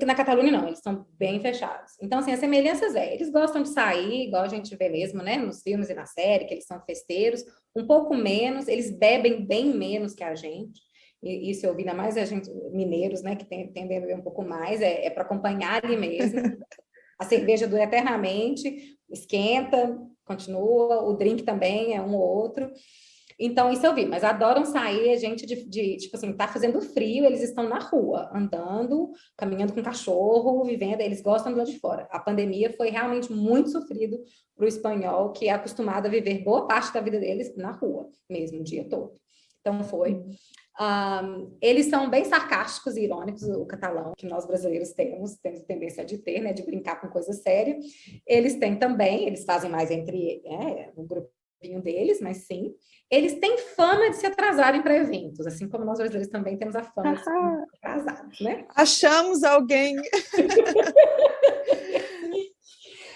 S4: na Catalunha, não, eles são bem fechados. Então, assim, as semelhanças eles gostam de sair, igual a gente vê mesmo, né? Nos filmes e na série, que eles são festeiros, um pouco menos, eles bebem bem menos que a gente. E isso eu vi, ainda mais a gente, mineiros, né, que tendem a beber um pouco mais, é para acompanhar ali mesmo. A cerveja dura eternamente, esquenta, continua, o drink também é um ou outro. Então, isso eu vi, mas adoram sair, a gente tipo assim, tá fazendo frio, eles estão na rua, andando, caminhando com cachorro, vivendo, eles gostam do lado de fora. A pandemia foi realmente muito sofrido para o espanhol, que é acostumado a viver boa parte da vida deles na rua, mesmo, o dia todo. Então, foi. Eles são bem sarcásticos e irônicos, o catalão, que nós brasileiros temos tendência de ter, né, de brincar com coisa séria. Eles têm também, eles fazem mais entre no grupinho deles, mas sim. Eles têm fama de se atrasarem para eventos, assim como nós brasileiros também temos a fama de se atrasarmos, né?
S2: Achamos alguém.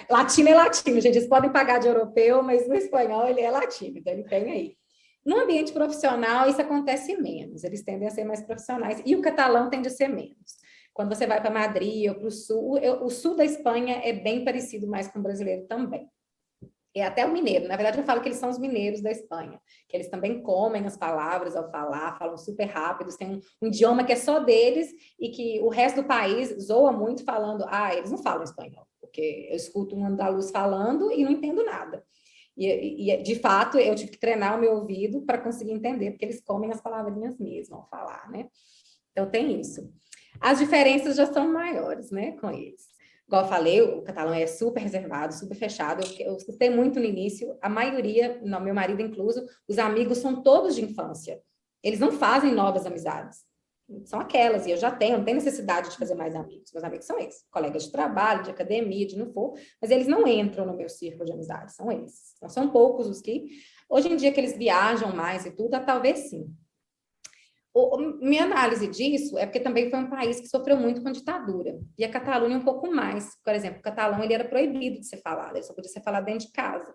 S4: Latino é latino, gente. Eles podem pagar de europeu, mas no espanhol ele é latino, então ele tem aí. No ambiente profissional, isso acontece menos, eles tendem a ser mais profissionais, e o catalão tende a ser menos. Quando você vai para Madrid ou para o sul, o sul da Espanha é bem parecido mais com o brasileiro também. E até o mineiro, na verdade eu falo que eles são os mineiros da Espanha, que eles também comem as palavras ao falar, falam super rápidos, tem um idioma que é só deles e que o resto do país zoa muito falando, eles não falam espanhol, porque eu escuto um andaluz falando e não entendo nada. E, de fato, eu tive que treinar o meu ouvido para conseguir entender, porque eles comem as palavrinhas mesmo ao falar, né? Então, tem isso. As diferenças já são maiores, né, com eles. Igual eu falei, o catalão é super reservado, super fechado. Eu citei muito no início, a maioria, não, meu marido incluso, os amigos são todos de infância. Eles não fazem novas amizades. São aquelas, e eu já tenho, não tenho necessidade de fazer mais amigos. Meus amigos são esses, colegas de trabalho, de academia, de não for, mas eles não entram no meu círculo de amizade, são esses. Então, são poucos os que, hoje em dia que eles viajam mais e tudo, talvez sim. Minha análise disso é porque também foi um país que sofreu muito com ditadura, e a Catalunha um pouco mais. Por exemplo, o catalão ele era proibido de ser falado, ele só podia ser falado dentro de casa.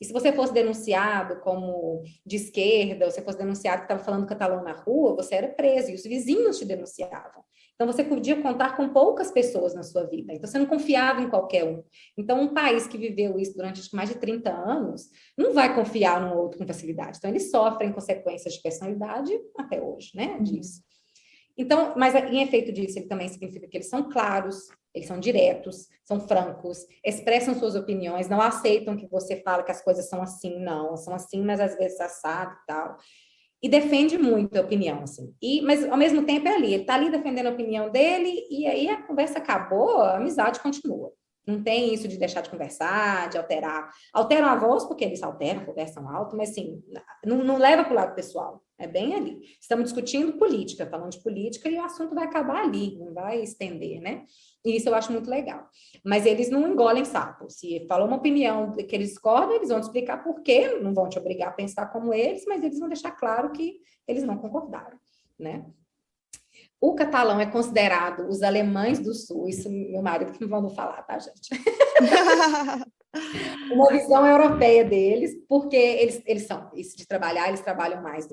S4: E se você fosse denunciado como de esquerda, ou se fosse denunciado que estava falando catalão na rua, você era preso, e os vizinhos te denunciavam. Então, você podia contar com poucas pessoas na sua vida. Então, você não confiava em qualquer um. Então, um país que viveu isso durante mais de 30 anos, não vai confiar num outro com facilidade. Então, eles sofrem consequências de personalidade até hoje, né, disso. Então, mas em efeito disso, ele também significa que eles são claros, eles são diretos, são francos, expressam suas opiniões, não aceitam que você fale que as coisas são assim, não, são assim, mas às vezes assado e tal. E defende muito a opinião, assim. Mas, ao mesmo tempo, é ali. Ele está ali defendendo a opinião dele, e aí a conversa acabou, a amizade continua. Não tem isso de deixar de conversar, de alterar. Alteram a voz, porque eles alteram, conversam alto, mas, assim, não leva para o lado pessoal. É bem ali. Estamos discutindo política, falando de política, e o assunto vai acabar ali, não vai estender, né? E isso eu acho muito legal. Mas eles não engolem sapo. Se falou uma opinião que eles discordam, eles vão te explicar por quê, não vão te obrigar a pensar como eles, mas eles vão deixar claro que eles não concordaram, né? O catalão é considerado os alemães do sul, isso meu marido que me mandou falar, tá, gente? Uma visão europeia deles, porque eles são, isso de trabalhar, eles trabalham mais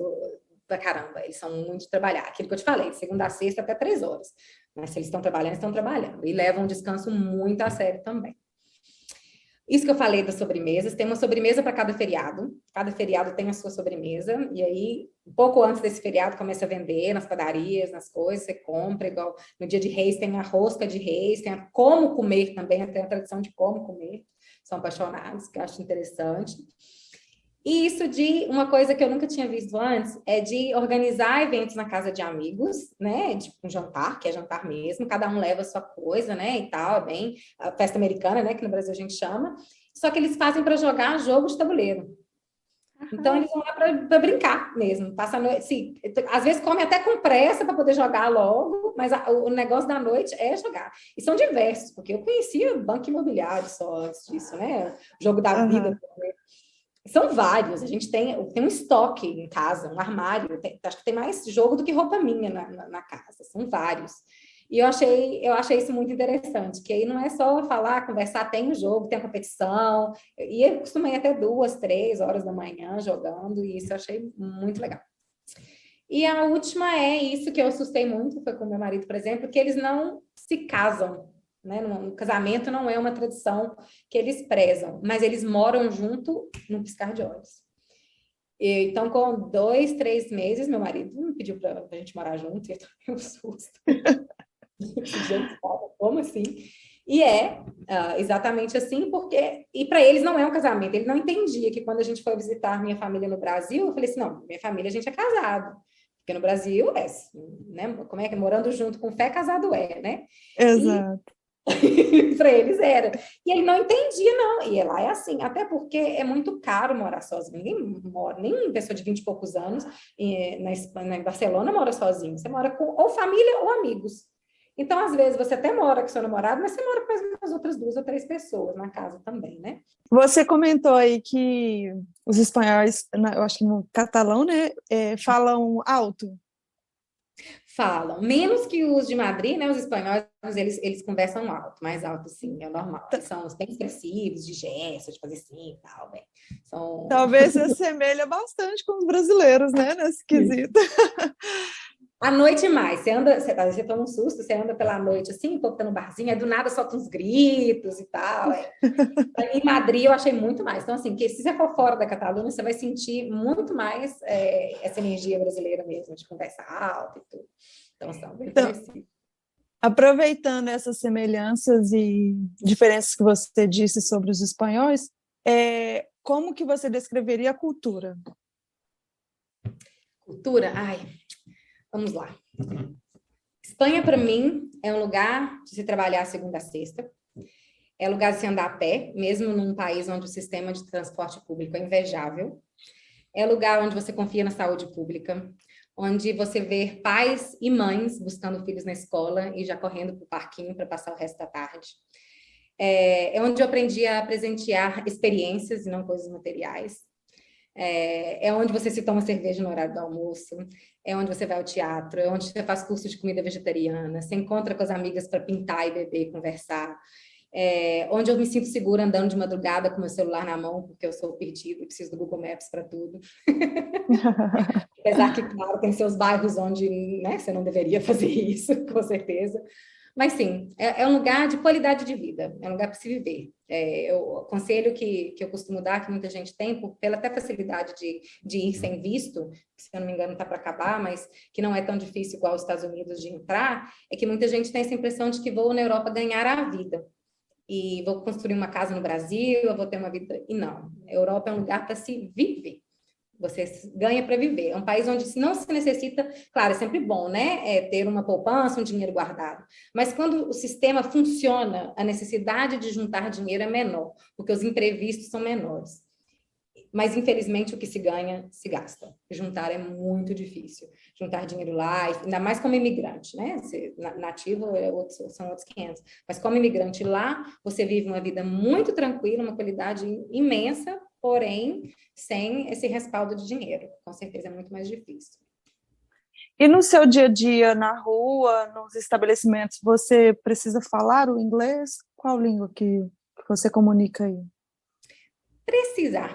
S4: da caramba, eles são muito de trabalhar, aquilo que eu te falei, de segunda a sexta até 3 horas, mas se eles estão trabalhando, e levam um descanso muito a sério também. Isso que eu falei das sobremesas, tem uma sobremesa para cada feriado tem a sua sobremesa, e aí, um pouco antes desse feriado, começa a vender nas padarias, nas coisas, você compra, igual no dia de Reis tem a rosca de Reis, tem a como comer também, tem a tradição de como comer, são apaixonados, que eu acho interessante. E isso de uma coisa que eu nunca tinha visto antes, é de organizar eventos na casa de amigos, né? Tipo um jantar, que é jantar mesmo, cada um leva a sua coisa, né? E tal, é bem a festa americana, né? Que no Brasil a gente chama. Só que eles fazem para jogar jogo de tabuleiro. Então eles vão lá para brincar mesmo. Passa a noite, sim, às vezes come até com pressa para poder jogar logo, mas o negócio da noite é jogar. E são diversos, porque eu conhecia banco imobiliário só antes disso, né? O jogo da vida. São vários, a gente tem um estoque em casa, um armário, acho que tem mais jogo do que roupa minha na casa, são vários. E eu achei isso muito interessante, que aí não é só falar, conversar, tem o jogo, tem a competição, e eu costumo ir até 2, 3 horas da manhã jogando, e isso eu achei muito legal. E a última é isso que eu assustei muito, foi com meu marido, por exemplo, que eles não se casam. Né? No casamento não é uma tradição que eles prezam, mas eles moram junto num piscar de olhos. Então, com 2, 3 meses, meu marido me pediu para a gente morar junto, e eu tomei um susto. Como assim? E exatamente assim, porque... E para eles não é um casamento. Ele não entendia que quando a gente foi visitar minha família no Brasil, eu falei assim, não, minha família a gente é casado. Porque no Brasil né? Como é que morando junto com fé, casado né?
S2: Exato.
S4: Para eles era. E ele não entendia, não. E lá é assim, até porque é muito caro morar sozinho. Nem pessoa de 20 e poucos anos na Espanha, em Barcelona mora sozinho. Você mora com ou família ou amigos. Então, às vezes, você até mora com seu namorado, mas você mora com as outras 2 ou 3 pessoas na casa também, né?
S2: Você comentou aí que os espanhóis, eu acho que no catalão, né, falam alto.
S4: Falam. Menos que os de Madrid, né? Os espanhóis, eles conversam alto, mais alto, sim, é normal. Eles são bem expressivos, de gesto, de fazer assim e tal, bem.
S2: Talvez se assemelha bastante com os brasileiros, né, nesse quesito.
S4: À noite mais, você toma um susto, você anda pela noite assim, o povo tá no barzinho, aí do nada solta uns gritos e tal. Em Madrid eu achei muito mais. Então, assim, que se você for fora da Catalunha, você vai sentir muito mais essa energia brasileira mesmo, de conversa alta e tudo. Então, são bem parecidos.
S2: Aproveitando essas semelhanças e diferenças que você disse sobre os espanhóis, como que você descreveria a cultura?
S4: Cultura? Ai, vamos lá. Espanha, para mim, é um lugar de se trabalhar segunda a sexta. É lugar de se andar a pé, mesmo num país onde o sistema de transporte público é invejável. É lugar onde você confia na saúde pública, onde você vê pais e mães buscando filhos na escola e já correndo para o parquinho para passar o resto da tarde. É onde eu aprendi a presentear experiências e não coisas materiais. É onde você se toma cerveja no horário do almoço, é onde você vai ao teatro, é onde você faz curso de comida vegetariana, você encontra com as amigas para pintar e beber e conversar. Onde eu me sinto segura andando de madrugada com meu celular na mão, porque eu sou perdida e preciso do Google Maps para tudo. Apesar que, claro, tem seus bairros onde, né, você não deveria fazer isso, com certeza. Mas, sim, é um lugar de qualidade de vida, é um lugar para se viver. O conselho que eu costumo dar, que muita gente tem, pela até facilidade de ir sem visto, que, se eu não me engano, está para acabar, mas que não é tão difícil igual os Estados Unidos de entrar, é que muita gente tem essa impressão de que vou na Europa ganhar a vida. E vou construir uma casa no Brasil, eu vou ter uma vida... E não, a Europa é um lugar para se viver. Você ganha para viver. É um país onde não se necessita... Claro, é sempre bom, né? Ter uma poupança, um dinheiro guardado. Mas quando o sistema funciona, a necessidade de juntar dinheiro é menor, porque os imprevistos são menores. Mas, infelizmente, o que se ganha, se gasta. Juntar é muito difícil. Juntar dinheiro lá, ainda mais como imigrante, né? Nativo são outros 500. Mas como imigrante lá, você vive uma vida muito tranquila, uma qualidade imensa, porém, sem esse respaldo de dinheiro. Com certeza é muito mais difícil.
S2: E no seu dia a dia, na rua, nos estabelecimentos, você precisa falar o inglês? Qual língua que você comunica aí?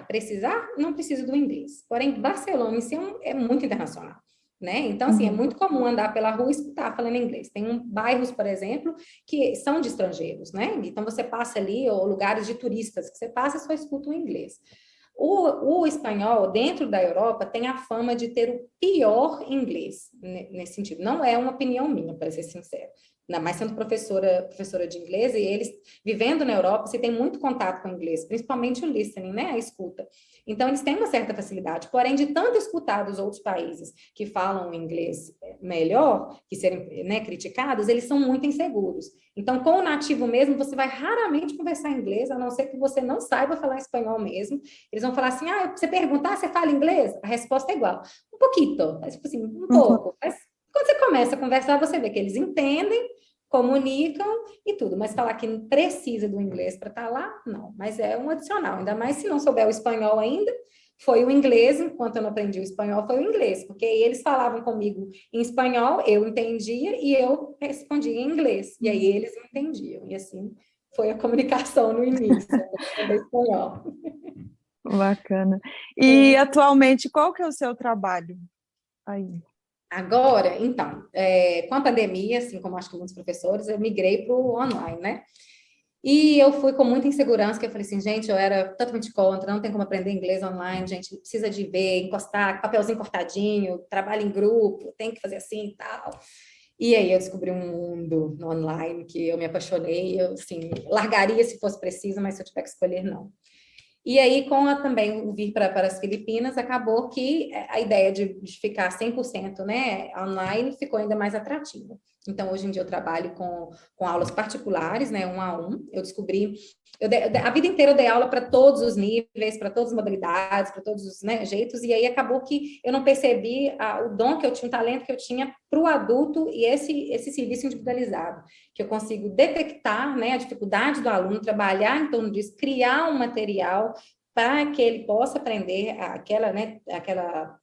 S4: Precisar, não preciso do inglês. Porém, Barcelona em si é muito internacional, né? Então, assim, é muito comum andar pela rua e escutar falando inglês. Tem bairros, por exemplo, que são de estrangeiros, né? Então, você passa ali, ou lugares de turistas, que você passa e só escuta o inglês. O espanhol, dentro da Europa, tem a fama de ter o pior inglês, nesse sentido. Não é uma opinião minha, para ser sincero. Ainda mais sendo professora de inglês, e eles, vivendo na Europa, você tem muito contato com o inglês, principalmente o listening, né, a escuta. Então, eles têm uma certa facilidade. Porém, de tanto escutar dos outros países que falam inglês melhor, que serem, né, criticados, eles são muito inseguros. Então, com o nativo mesmo, você vai raramente conversar inglês, a não ser que você não saiba falar espanhol mesmo. Eles vão falar assim, você perguntar, você fala inglês? A resposta é igual. Um pouquinho, tipo assim, um pouco. Mas quando você começa a conversar, você vê que eles entendem, comunicam e tudo. Mas falar que precisa do inglês para estar lá, não. Mas é um adicional, ainda mais se não souber o espanhol ainda. Foi o inglês, enquanto eu não aprendi o espanhol, foi o inglês, porque eles falavam comigo em espanhol, eu entendia e eu respondia em inglês, e aí eles entendiam, e assim foi a comunicação no início, do espanhol.
S2: Bacana. E atualmente, qual que é o seu trabalho aí?
S4: Agora, então, com a pandemia, assim como acho que muitos professores, eu migrei para o online, né? E eu fui com muita insegurança, que eu falei assim, gente, eu era totalmente contra, não tem como aprender inglês online, gente, precisa de ver, encostar, papelzinho cortadinho, trabalho em grupo, tem que fazer assim e tal. E aí eu descobri um mundo no online que eu me apaixonei, eu, assim, largaria se fosse preciso, mas se eu tiver que escolher, não. E aí, também o vir para as Filipinas, acabou que a ideia de ficar 100%, né, online ficou ainda mais atrativa. Então, hoje em dia eu trabalho com aulas particulares, né, 1 a 1. Eu descobri, a vida inteira eu dei aula para todos os níveis, para todas as modalidades, para todos os, né, jeitos, e aí acabou que eu não percebi o dom que eu tinha, o talento que eu tinha para o adulto e esse serviço individualizado, que eu consigo detectar, né, a dificuldade do aluno, trabalhar em torno disso, criar um material para que ele possa aprender aquela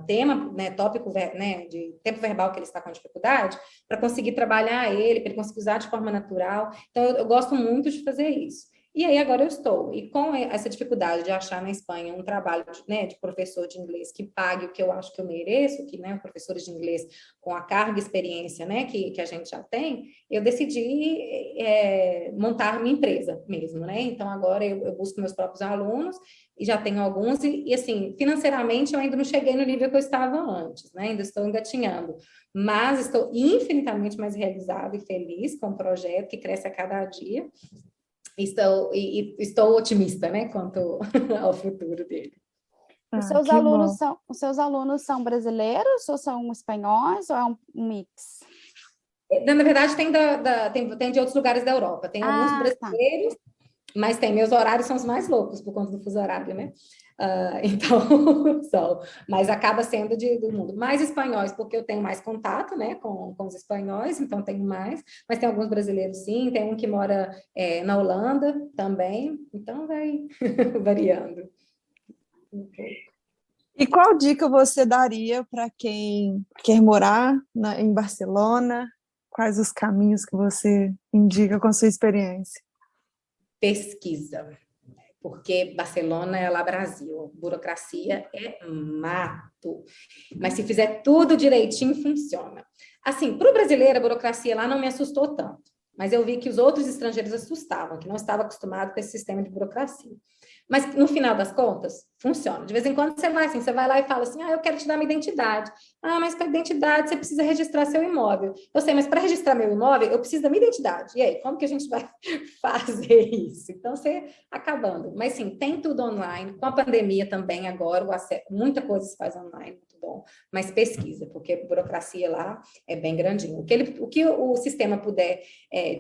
S4: tema, né, tópico, né, de tempo verbal que ele está com dificuldade, para conseguir trabalhar ele, para ele conseguir usar de forma natural. Então, eu gosto muito de fazer isso. E aí, agora eu estou. E com essa dificuldade de achar na Espanha um trabalho de professor de inglês que pague o que eu acho que eu mereço, que, né, professores de inglês com a carga e experiência, né, que a gente já tem, eu decidi montar minha empresa mesmo, né? Então, agora eu busco meus próprios alunos e já tenho alguns, e assim, financeiramente eu ainda não cheguei no nível que eu estava antes, né? Ainda estou engatinhando, mas estou infinitamente mais realizada e feliz com o projeto que cresce a cada dia. Estou otimista, né, quanto ao futuro dele.
S1: Os seus alunos são brasileiros ou são espanhóis ou é um mix?
S4: Na verdade, tem de outros lugares da Europa. Tem alguns brasileiros, mas meus horários são os mais loucos por conta do fuso horário, né? Então, mas acaba sendo do mundo. Mais espanhóis, porque eu tenho mais contato, né, com os espanhóis, então tenho mais, mas tem alguns brasileiros sim, tem um que mora na Holanda também, então vai variando.
S2: E qual dica você daria para quem quer morar em Barcelona? Quais os caminhos que você indica com a sua experiência?
S4: Pesquisa. Porque Barcelona é lá Brasil, burocracia é mato. Mas se fizer tudo direitinho, funciona. Assim, para o brasileiro, a burocracia lá não me assustou tanto, mas eu vi que os outros estrangeiros assustavam, que não estavam acostumados com esse sistema de burocracia. Mas, no final das contas, funciona. De vez em quando você vai lá e fala assim, eu quero te dar minha identidade. Mas para identidade você precisa registrar seu imóvel. Eu sei, mas para registrar meu imóvel, eu preciso da minha identidade. E aí, como que a gente vai fazer isso? Então, você acabando. Mas, sim, tem tudo online. Com a pandemia também agora, muita coisa se faz online, muito bom. Mas pesquisa, porque a burocracia lá é bem grandinha. O que o sistema puder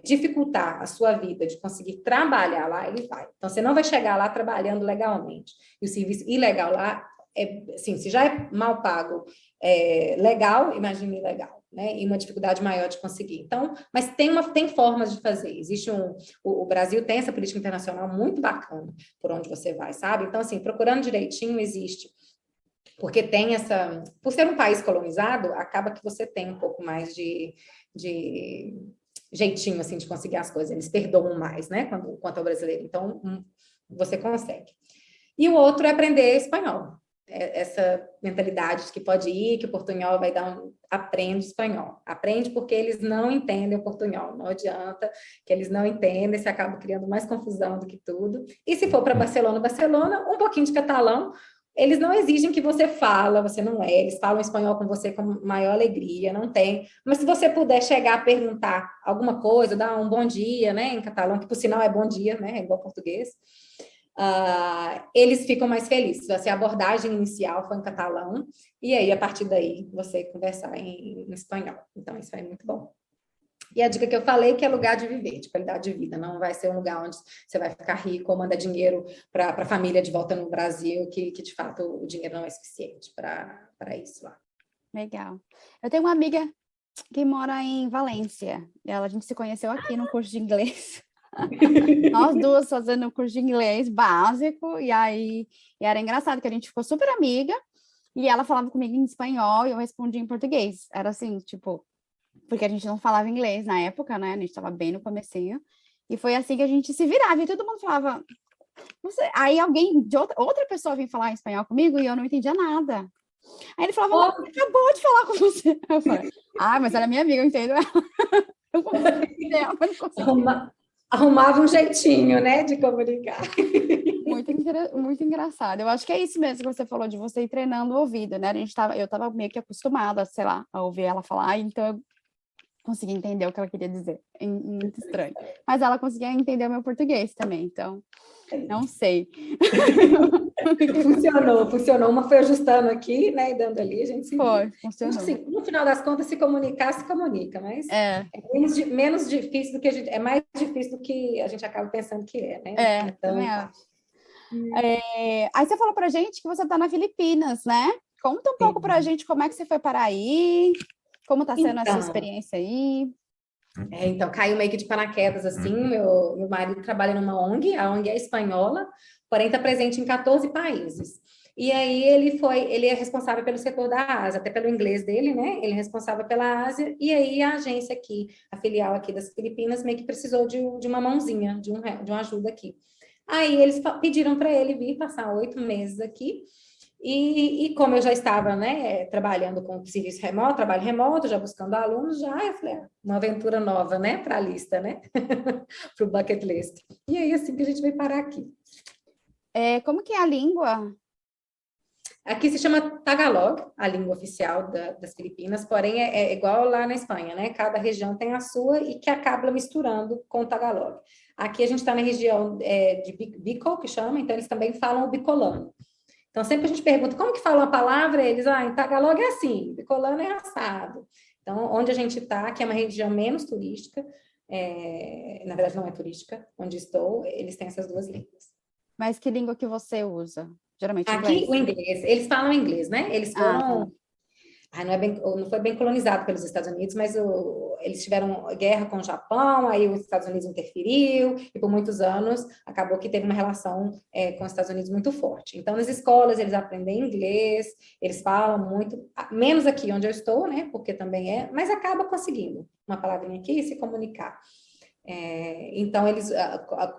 S4: dificultar a sua vida de conseguir trabalhar lá, ele vai. Então, você não vai chegar lá trabalhando legalmente. E o serviço ilegal lá, assim, se já é mal pago, legal, imagine ilegal, né? E uma dificuldade maior de conseguir. Então, mas tem formas de fazer. Existe o Brasil tem essa política internacional muito bacana por onde você vai, sabe? Então, assim, procurando direitinho, existe. Porque tem por ser um país colonizado, acaba que você tem um pouco mais de jeitinho, assim, de conseguir as coisas. Eles perdoam mais, né, quanto ao brasileiro. Então, você consegue. E o outro é aprender espanhol. Essa mentalidade de que pode ir, que o portunhol vai aprende espanhol. Aprende porque eles não entendem o portunhol. Não adianta que eles não entendem, você acaba criando mais confusão do que tudo. E se for para Barcelona, um pouquinho de catalão. Eles não exigem que você você não eles falam espanhol com você com maior alegria, não tem. Mas se você puder chegar a perguntar alguma coisa, dar um bom dia, né, em catalão, que por sinal é bom dia, né, é igual português, eles ficam mais felizes. A abordagem inicial foi em catalão, e aí, a partir daí, você conversar em espanhol. Então, isso é muito bom. E a dica que eu falei que é lugar de viver, de qualidade de vida. Não vai ser um lugar onde você vai ficar rico ou mandar dinheiro para a família de volta no Brasil, que de fato o dinheiro não é suficiente para isso lá.
S1: Legal. Eu tenho uma amiga que mora em Valência. A gente se conheceu aqui no curso de inglês. Nós duas fazendo um curso de inglês básico. E era engraçado que a gente ficou super amiga. E ela falava comigo em espanhol e eu respondia em português. Era assim, tipo... Porque a gente não falava inglês na época, né? A gente estava bem no comecinho. E foi assim que a gente se virava. E todo mundo falava... Aí alguém de outra pessoa vinha falar em espanhol comigo e eu não entendia nada. Aí ele falava, acabou de falar com você. Eu falei, mas ela é minha amiga, eu entendo ela. Eu consigo entender ela, mas não consigo.
S4: Arrumava um jeitinho, né, de comunicar.
S1: Muito engraçado. Eu acho que é isso mesmo que você falou, de você ir treinando o ouvido, né? Eu estava meio que acostumada, sei lá, a ouvir ela falar, então conseguia entender o que ela queria dizer. Muito estranho. Mas ela conseguia entender o meu português também, então não sei.
S4: Funcionou. Uma foi ajustando aqui, né, e dando ali, a gente se
S1: Foi,
S4: viu.
S1: funcionou.
S4: Assim, no final das contas, se comunica, mas
S1: É
S4: menos difícil do que é mais difícil do que a gente acaba pensando que é, né?
S1: também acho. Aí você falou pra gente que você tá na Filipinas, né? Conta um pouco pra gente como é que você foi para aí, como tá sendo essa experiência aí.
S4: Então, caiu meio que de paraquedas, assim, meu marido trabalha numa ONG, a ONG é espanhola, porém está presente em 14 países. E aí ele é responsável pelo setor da Ásia, até pelo inglês dele, né? Ele é responsável pela Ásia, e aí a agência aqui, a filial aqui das Filipinas, meio que precisou de uma mãozinha, de uma ajuda aqui. Aí eles pediram para ele vir passar 8 meses aqui, e como eu já estava, né, trabalhando com serviço remoto, trabalho remoto, já buscando alunos, eu falei, uma aventura nova, né, para a lista, né, para o bucket list. E aí, assim que a gente veio parar aqui.
S1: Como que é a língua?
S4: Aqui se chama Tagalog, a língua oficial das Filipinas, porém é igual lá na Espanha, né? Cada região tem a sua e que acaba misturando com o Tagalog. Aqui a gente está na região de Bicol, que chama, então eles também falam o bicolano. Então, sempre a gente pergunta, como que fala uma palavra? Eles, em Tagalog é assim, bicolano é assado. Então, onde a gente está, que é uma região menos turística, na verdade não é turística, onde estou, eles têm essas duas línguas.
S1: Mas que língua que você usa? Geralmente
S4: Aqui,
S1: inglês?
S4: o inglês. Eles falam inglês, né? Eles foram... não foi bem colonizado pelos Estados Unidos, mas eles tiveram guerra com o Japão, aí os Estados Unidos interferiu, e por muitos anos acabou que teve uma relação com os Estados Unidos muito forte. Então, nas escolas, eles aprendem inglês, eles falam muito, menos aqui onde eu estou, né, porque também mas acaba conseguindo uma palavrinha aqui e se comunicar. Então, eles,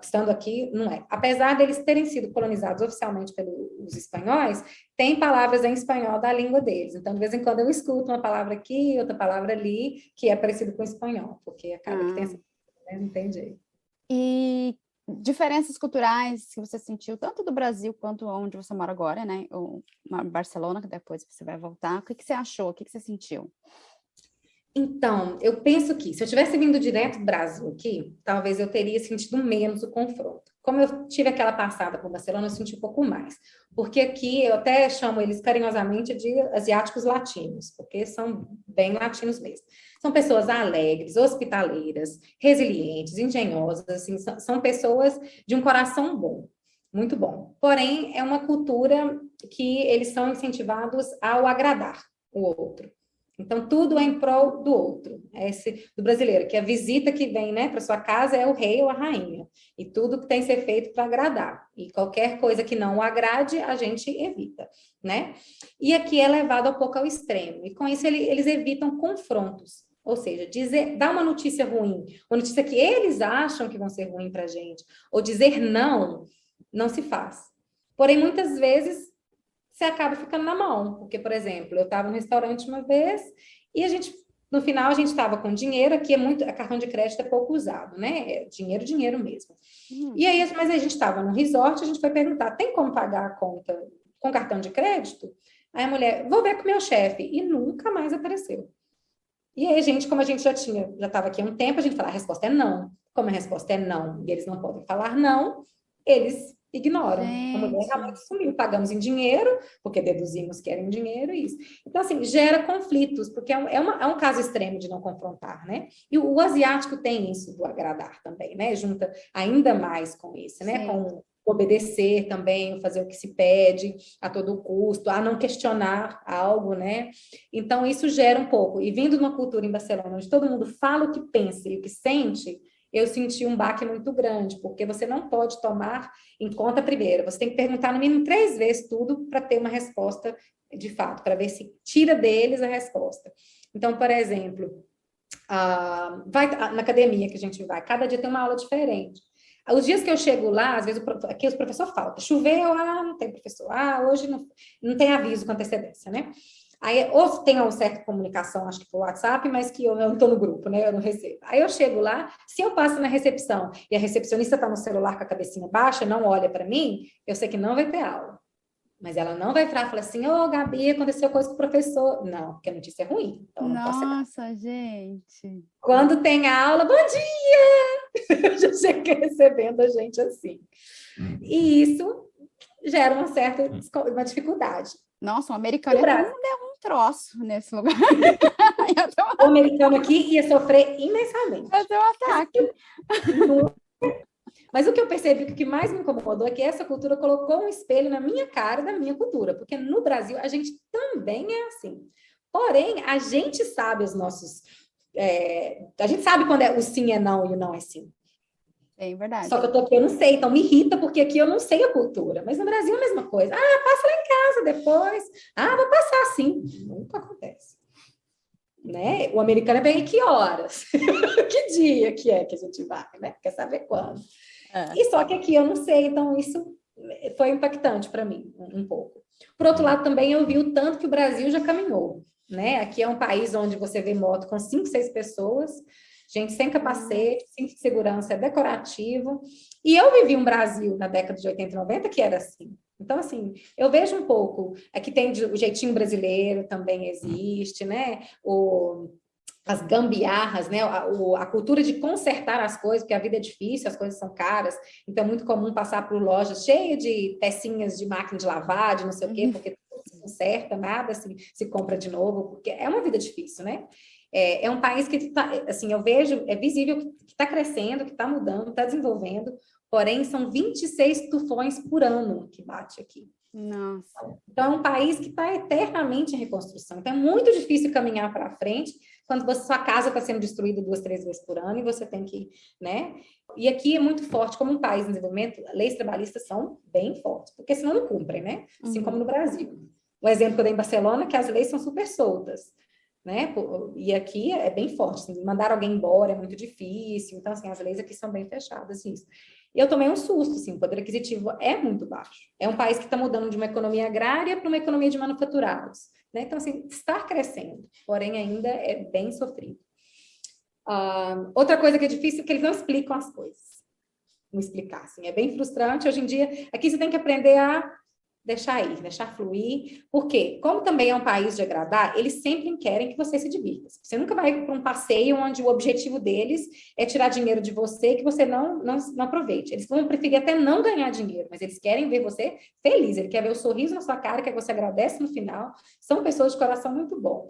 S4: estando aqui, não é. Apesar deles terem sido colonizados oficialmente pelos espanhóis, tem palavras em espanhol da língua deles. Então, de vez em quando eu escuto uma palavra aqui, outra palavra ali, que é parecido com o espanhol, porque acaba que tem essa... Né? Não tem jeito.
S1: E diferenças culturais que você sentiu, tanto do Brasil quanto onde você mora agora, né? Ou Barcelona, que depois você vai voltar. O que você achou? O que você sentiu?
S4: Então, eu penso que se eu tivesse vindo direto do Brasil aqui, talvez eu teria sentido menos o confronto. Como eu tive aquela passada por Barcelona, eu senti um pouco mais. Porque aqui eu até chamo eles carinhosamente de asiáticos latinos, porque são bem latinos mesmo. São pessoas alegres, hospitaleiras, resilientes, engenhosas, assim, são pessoas de um coração bom, muito bom. Porém, é uma cultura que eles são incentivados ao agradar o outro. Então, tudo é em prol do outro. Esse do brasileiro, que a visita que vem, né, para sua casa é o rei ou a rainha. E tudo que tem que ser feito para agradar. E qualquer coisa que não o agrade, a gente evita, né? E aqui é levado um pouco ao extremo. E com isso, eles evitam confrontos. Ou seja, dar uma notícia ruim, uma notícia que eles acham que vão ser ruim para a gente, ou dizer não, não se faz. Porém, muitas vezes, você acaba ficando na mão, porque, por exemplo, eu estava no restaurante uma vez e no final a gente estava com dinheiro, aqui a cartão de crédito é pouco usado, né? É dinheiro mesmo. E aí, mas a gente estava no resort, a gente foi perguntar, tem como pagar a conta com cartão de crédito? Aí a mulher, vou ver com o meu chefe, e nunca mais apareceu. E aí como a gente já estava aqui há um tempo, a gente fala, a resposta é não. Como a resposta é não, e eles não podem falar não, eles ignoram. A mulher realmente sumiu. Pagamos em dinheiro, porque deduzimos que era em dinheiro e isso. Então, assim, gera conflitos, porque é um caso extremo de não confrontar, né? E o asiático tem isso do agradar também, né? Junta ainda mais com isso, né? Sim. Com obedecer também, fazer o que se pede a todo custo, a não questionar algo, né? Então, isso gera um pouco. E vindo de uma cultura em Barcelona, onde todo mundo fala o que pensa e o que sente, eu senti um baque muito grande, porque você não pode tomar em conta primeiro, você tem que perguntar no mínimo 3 vezes tudo para ter uma resposta de fato, para ver se tira deles a resposta. Então, por exemplo, vai na academia que a gente vai, cada dia tem uma aula diferente. Os dias que eu chego lá, às vezes aqui os professores falam, choveu, não tem professor, hoje não tem aviso com antecedência, né? Aí, ou tem uma certa comunicação, acho que por WhatsApp, mas que eu não estou no grupo, né? Eu não recebo. Aí eu chego lá, se eu passo na recepção e a recepcionista está no celular com a cabecinha baixa, não olha para mim, eu sei que não vai ter aula. Mas ela não vai falar assim, ô, Gabi, aconteceu coisa com o professor. Não, porque a notícia é ruim. Então não posso dar.
S1: Nossa, gente.
S4: Quando tem a aula, bom dia! Eu já cheguei recebendo a gente assim. E isso gera uma dificuldade.
S1: Nossa, o americano deu um troço nesse lugar.
S4: O americano aqui ia sofrer imensamente.
S1: Ia ter um ataque.
S4: Mas o que eu percebi, que o que mais me incomodou é que essa cultura colocou um espelho na minha cara da minha cultura, porque no Brasil a gente também é assim. Porém, a gente sabe os nossos... a gente sabe quando o sim é não e o não é sim.
S1: É verdade.
S4: Só que eu tô aqui, eu não sei, então me irrita, porque aqui eu não sei a cultura. Mas no Brasil é a mesma coisa. Ah, passa lá em casa depois. Ah, vou passar sim. Nunca acontece. Né? O americano é bem que horas? Que dia que é que a gente vai, né? Quer saber quando? E só que aqui eu não sei, então isso foi impactante para mim, um pouco. Por outro lado, também eu vi o tanto que o Brasil já caminhou, né? Aqui é um país onde você vê moto com 5, 6 pessoas, gente sem capacete, cinto de segurança é decorativo. E eu vivi um Brasil na década de 80 e 90 que era assim. Então, assim, eu vejo um pouco, aqui tem o jeitinho brasileiro, também existe, né? As gambiarras, né? A cultura de consertar as coisas, porque a vida é difícil, as coisas são caras, então é muito comum passar por lojas cheias de pecinhas de máquina de lavar, de não sei o quê, porque tudo se conserta, nada assim, se compra de novo, porque é uma vida difícil, né? É um país que, assim, eu vejo, é visível que está crescendo, que está mudando, está desenvolvendo, porém são 26 tufões por ano que bate aqui.
S1: Nossa.
S4: Então, é um país que está eternamente em reconstrução. Então, é muito difícil caminhar para frente quando sua casa está sendo destruída 2, 3 vezes por ano e você tem que, né? E aqui é muito forte, como um país em desenvolvimento, leis trabalhistas são bem fortes, porque senão não cumprem, né? Assim como no Brasil. O exemplo que eu dei em Barcelona é que as leis são super soltas, né? E aqui é bem forte. Assim, mandar alguém embora é muito difícil. Então, assim, as leis aqui são bem fechadas, isso. E eu tomei um susto, assim, o poder aquisitivo é muito baixo. É um país que está mudando de uma economia agrária para uma economia de manufaturados, né? Então, assim, está crescendo, porém ainda é bem sofrido. Outra coisa que é difícil é que eles não explicam as coisas. Não explicar, assim, é bem frustrante. Hoje em dia, aqui você tem que aprender a deixar ir, deixar fluir, porque, como também é um país de agradar, eles sempre querem que você se divirta. Você nunca vai para um passeio onde o objetivo deles é tirar dinheiro de você que você não aproveite. Eles vão preferir até não ganhar dinheiro, mas eles querem ver você feliz, ele quer ver o sorriso na sua cara, quer que você agradece no final. São pessoas de coração muito bom.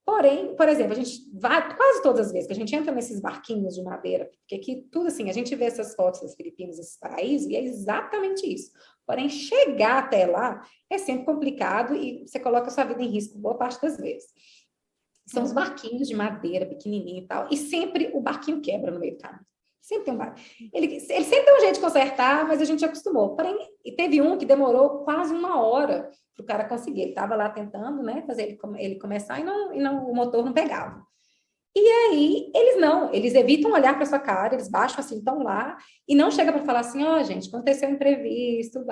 S4: Porém, por exemplo, a gente vai, quase todas as vezes que a gente entra nesses barquinhos de madeira, porque aqui tudo assim, a gente vê essas fotos das Filipinas, esses paraísos, e é exatamente isso. Porém, chegar até lá é sempre complicado e você coloca a sua vida em risco boa parte das vezes. São os barquinhos de madeira, pequenininho e tal, e sempre o barquinho quebra no meio do caminho. Sempre tem um barquinho. Ele sempre tem um jeito de consertar, mas a gente acostumou. Porém, teve um que demorou quase 1 hora para o cara conseguir. Ele estava lá tentando, né, fazer ele começar e o motor não pegava. E aí, eles evitam olhar para sua cara, eles baixam assim, estão lá, e não chega para falar assim, gente, aconteceu um imprevisto,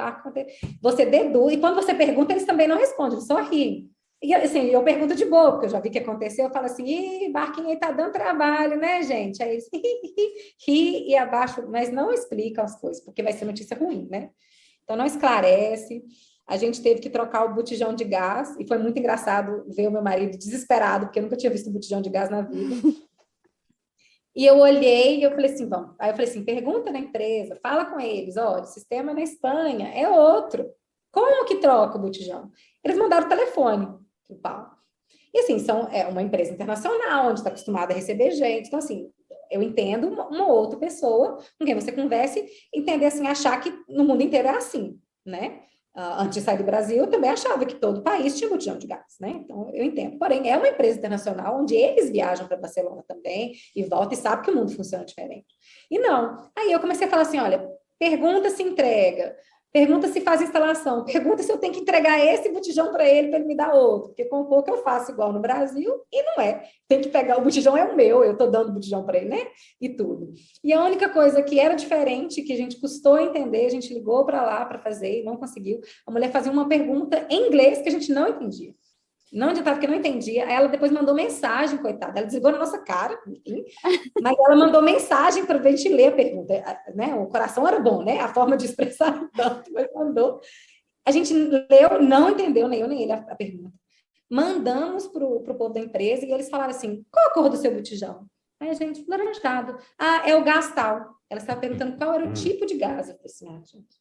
S4: você deduz, e quando você pergunta, eles também não respondem, eles só riem. E assim, eu pergunto de boa, porque eu já vi que aconteceu, eu falo assim, barquinho aí tá dando trabalho, né, gente? Aí eles ri e abaixo, mas não explicam as coisas, porque vai ser notícia ruim, né? Então, não esclarece. A gente teve que trocar o botijão de gás, e foi muito engraçado ver o meu marido desesperado, porque eu nunca tinha visto um botijão de gás na vida. E eu olhei e eu falei assim, vamos. Aí eu falei assim, pergunta na empresa, fala com eles, olha, o sistema na Espanha é outro. Como que troca o botijão? Eles mandaram o telefone pro Paulo. E assim, é uma empresa internacional, onde está acostumada a receber gente. Então, assim, eu entendo uma outra pessoa com quem você converse, entender assim, achar que no mundo inteiro é assim, né? Antes de sair do Brasil, eu também achava que todo país tinha botijão de gás, né? Então, eu entendo. Porém, é uma empresa internacional onde eles viajam para Barcelona também e voltam e sabem que o mundo funciona diferente. E não. Aí eu comecei a falar assim, olha, pergunta se entrega, pergunta se faz instalação, pergunta se eu tenho que entregar esse botijão para ele me dar outro, porque com pouco eu faço igual no Brasil e não é. Tem que pegar, o botijão é o meu, eu estou dando o botijão para ele, né? E tudo. E a única coisa que era diferente, que a gente custou entender, a gente ligou para lá para fazer e não conseguiu, a mulher fazia uma pergunta em inglês que a gente não entendia. Não adiantava, porque não entendia. Aí ela depois mandou mensagem, coitada. Ela desligou na nossa cara, enfim, mas ela mandou mensagem para a gente ler a pergunta. Né? O coração era bom, né? A forma de expressar tanto, mas mandou. A gente leu, não entendeu, nem eu nem ele, a pergunta. Mandamos para o povo da empresa e eles falaram assim, qual a cor do seu botijão? Aí a gente, laranjado. Ah, é o gás tal. Ela estava perguntando qual era o tipo de gás. Eu falei assim, gente,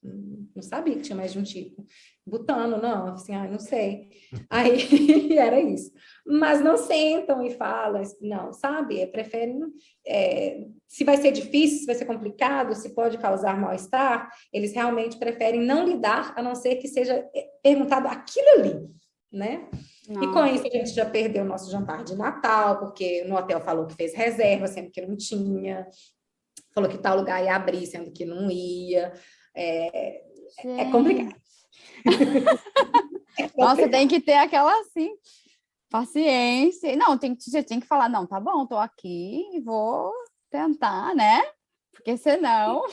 S4: não sabia que tinha mais de um tipo. Butano, não. Eu falei assim, não sei. Aí era isso. Mas não sentam e falam, não, sabe? Preferem, se vai ser difícil, se vai ser complicado, se pode causar mal-estar, eles realmente preferem não lidar, a não ser que seja perguntado aquilo ali, né? E com isso a gente já perdeu o nosso jantar de Natal, porque no hotel falou que fez reserva, sendo que não tinha. Falou que tal lugar ia abrir, sendo que não ia. É complicado.
S1: Nossa, tem que ter aquela, assim, paciência. Não, você tem que falar, não, tá bom, tô aqui, vou tentar, né? Porque senão...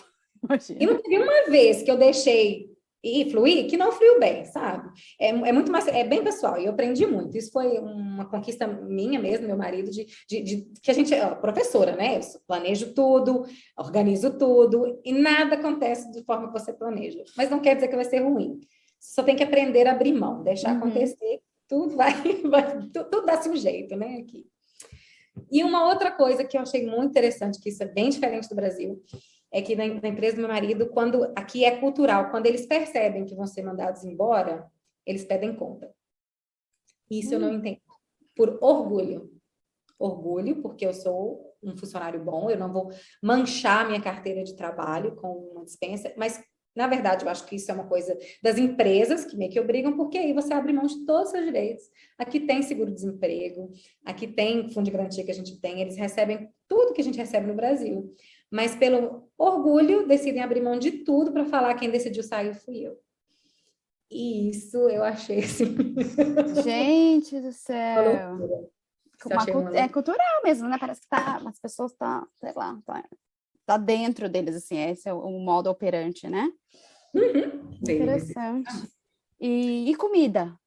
S1: Imagina.
S4: E não teve uma vez que eu deixei e fluir, que não fluiu bem, sabe? É muito mais, é bem pessoal, e eu aprendi muito. Isso foi uma conquista minha mesmo, meu marido, que a gente é professora, né? Eu planejo tudo, organizo tudo, e nada acontece de forma que você planeja. Mas não quer dizer que vai ser ruim. Você só tem que aprender a abrir mão, deixar acontecer, tudo tudo dá-se um jeito, né? Aqui. E uma outra coisa que eu achei muito interessante, que isso é bem diferente do Brasil, é que na empresa do meu marido, quando aqui é cultural, quando eles percebem que vão ser mandados embora, eles pedem conta. Isso eu não entendo. Por orgulho. Orgulho, porque eu sou um funcionário bom, eu não vou manchar minha carteira de trabalho com uma dispensa, mas, na verdade, eu acho que isso é uma coisa das empresas que meio que obrigam, porque aí você abre mão de todos os seus direitos. Aqui tem seguro-desemprego, aqui tem fundo de garantia que a gente tem, eles recebem tudo que a gente recebe no Brasil. Mas pelo orgulho, decidem abrir mão de tudo para falar quem decidiu sair fui eu. E isso eu achei assim...
S1: Gente do céu! É cultural mesmo, né? Parece que as pessoas sei lá, tá dentro deles, assim, esse é o modo operante, né? Interessante. E comida?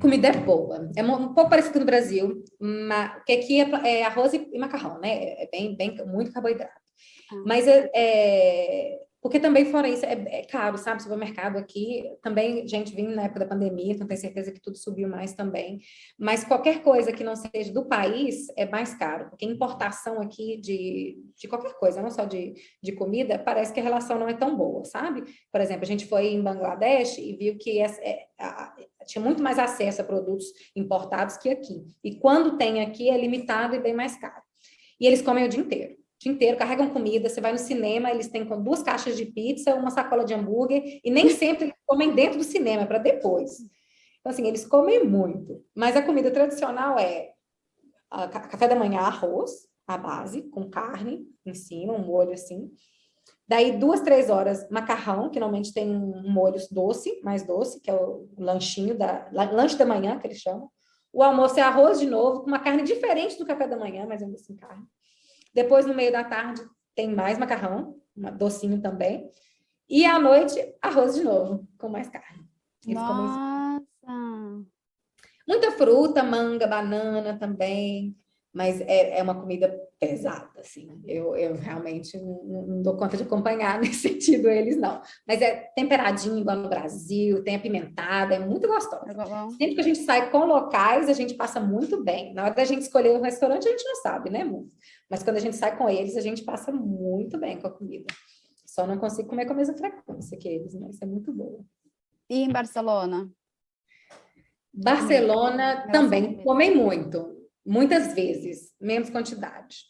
S4: Comida é boa. É um pouco parecido no Brasil, porque aqui é arroz e macarrão, né? É muito carboidrato. Mas porque também fora isso é caro, sabe? Supermercado aqui, também, gente, vindo na época da pandemia, então tenho certeza que tudo subiu mais também. Mas qualquer coisa que não seja do país é mais caro, porque importação aqui de qualquer coisa, não só de comida, parece que a relação não é tão boa, sabe? Por exemplo, a gente foi em Bangladesh e viu que tinha muito mais acesso a produtos importados que aqui. E quando tem aqui, é limitado e bem mais caro. E eles comem o dia inteiro, carregam comida, você vai no cinema, eles têm com 2 caixas de pizza, uma sacola de hambúrguer, e nem sempre eles comem dentro do cinema, para depois. Então, assim, eles comem muito. Mas a comida tradicional é café da manhã, arroz, a base, com carne em cima, um molho assim. Daí, 2, 3 horas, macarrão, que normalmente tem um molho mais doce, que é o lanche da manhã, que eles chamam. O almoço é arroz de novo, com uma carne diferente do café da manhã, mas ainda assim carne. Depois, no meio da tarde, tem mais macarrão, docinho também. E à noite, arroz de novo, com mais carne.
S1: Nossa!
S4: Muita fruta, manga, banana também. Mas é uma comida pesada, assim. Eu realmente não dou conta de acompanhar nesse sentido eles, não. Mas é temperadinho, igual no Brasil, tem apimentada, é muito gostosa. Sempre que a gente sai com locais, a gente passa muito bem. Na hora da gente escolher um restaurante, a gente não sabe, né, amor? Mas quando a gente sai com eles, a gente passa muito bem com a comida. Só não consigo comer com a mesma frequência que eles, mas é muito boa.
S1: E em Barcelona?
S4: Barcelona também comem muito. Muitas vezes, menos quantidade.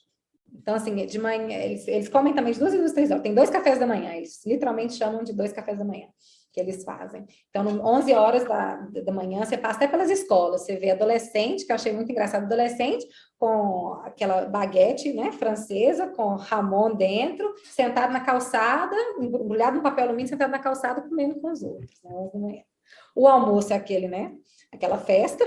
S4: Então, assim, de manhã, eles comem também de 2 em 2, 3 horas. Tem 2 cafés da manhã, eles literalmente chamam de 2 cafés da manhã, que eles fazem. Então, 11 horas da manhã, você passa até pelas escolas, você vê adolescente, que eu achei muito engraçado, adolescente com aquela baguete, né, francesa, com Ramon dentro, sentado na calçada, embrulhado no papel alumínio, sentado na calçada, comendo com os outros, né, 11 da manhã. O almoço é aquele, né, aquela festa.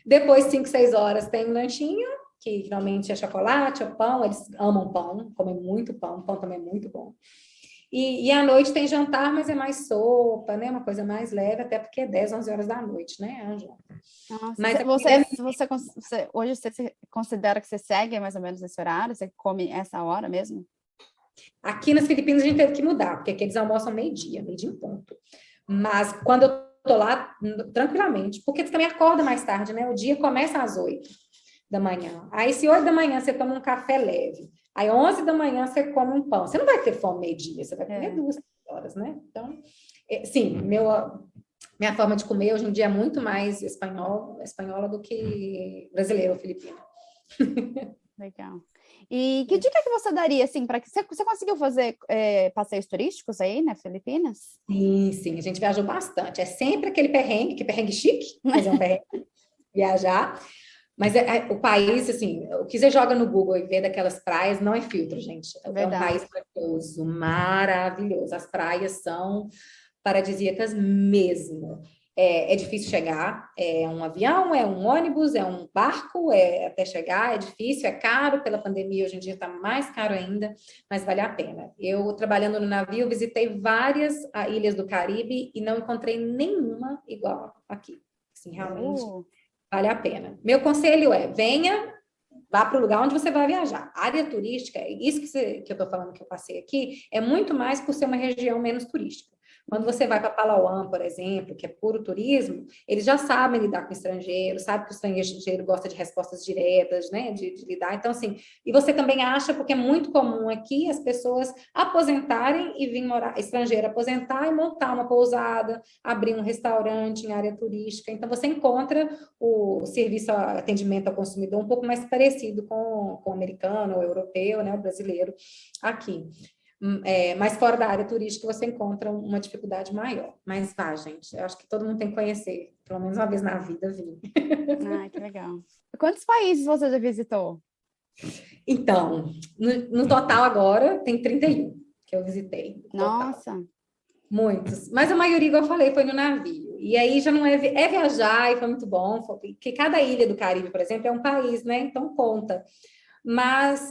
S4: Depois, 5, 6 horas, tem um lanchinho, que geralmente é chocolate ou pão. Eles amam pão, comem muito pão. Pão também é muito bom. E à noite tem jantar, mas é mais sopa, né? Uma coisa mais leve, até porque é 10, 11 horas da noite, né, Ângela?
S1: Mas hoje você considera que você segue mais ou menos esse horário? Você come essa hora mesmo?
S4: Aqui nas Filipinas a gente teve que mudar, porque aqui eles almoçam meio-dia em ponto. Mas quando eu tô lá, tranquilamente, porque você também acorda mais tarde, né? O dia começa às 8 da manhã. Aí, se 8 da manhã você toma um café leve, aí 11 da manhã você come um pão, você não vai ter fome meio-dia, você vai comer 2 horas, né? Então, sim, minha forma de comer hoje em dia é muito mais espanhola do que brasileira ou filipina.
S1: Legal. E que dica que você daria, assim, para que você conseguiu fazer passeios turísticos aí nas Filipinas?
S4: Sim, a gente viajou bastante. É sempre aquele perrengue, que perrengue chique, mas é um perrengue, viajar. Mas o país, assim, o que você joga no Google e vê daquelas praias não é filtro, gente. É um país maravilhoso, maravilhoso. As praias são paradisíacas mesmo. É difícil chegar, é um avião, é um ônibus, é um barco, até chegar, é difícil, é caro, pela pandemia hoje em dia está mais caro ainda, mas vale a pena. Eu, trabalhando no navio, visitei várias ilhas do Caribe e não encontrei nenhuma igual aqui. Assim, realmente vale a pena. Meu conselho vá para o lugar onde você vai viajar. A área turística, isso que eu estou falando que eu passei aqui, é muito mais por ser uma região menos turística. Quando você vai para Palawan, por exemplo, que é puro turismo, eles já sabem lidar com estrangeiro, sabe que o estrangeiro gosta de respostas diretas, né, de lidar. Então, assim, e você também acha, porque é muito comum aqui as pessoas aposentarem e vir morar, estrangeiro aposentar e montar uma pousada, abrir um restaurante em área turística. Então, você encontra o serviço atendimento ao consumidor um pouco mais parecido com o americano, o europeu, né, o brasileiro aqui. Mas fora da área turística você encontra uma dificuldade maior. Mas gente, eu acho que todo mundo tem que conhecer, pelo menos uma vez na vida, vir.
S1: Que legal. Quantos países você já visitou?
S4: Então, no total agora, tem 31 que eu visitei.
S1: Nossa!
S4: Muitos. Mas a maioria, igual eu falei, foi no navio. E aí já não é viajar, e foi muito bom, porque cada ilha do Caribe, por exemplo, é um país, né? Então conta. Mas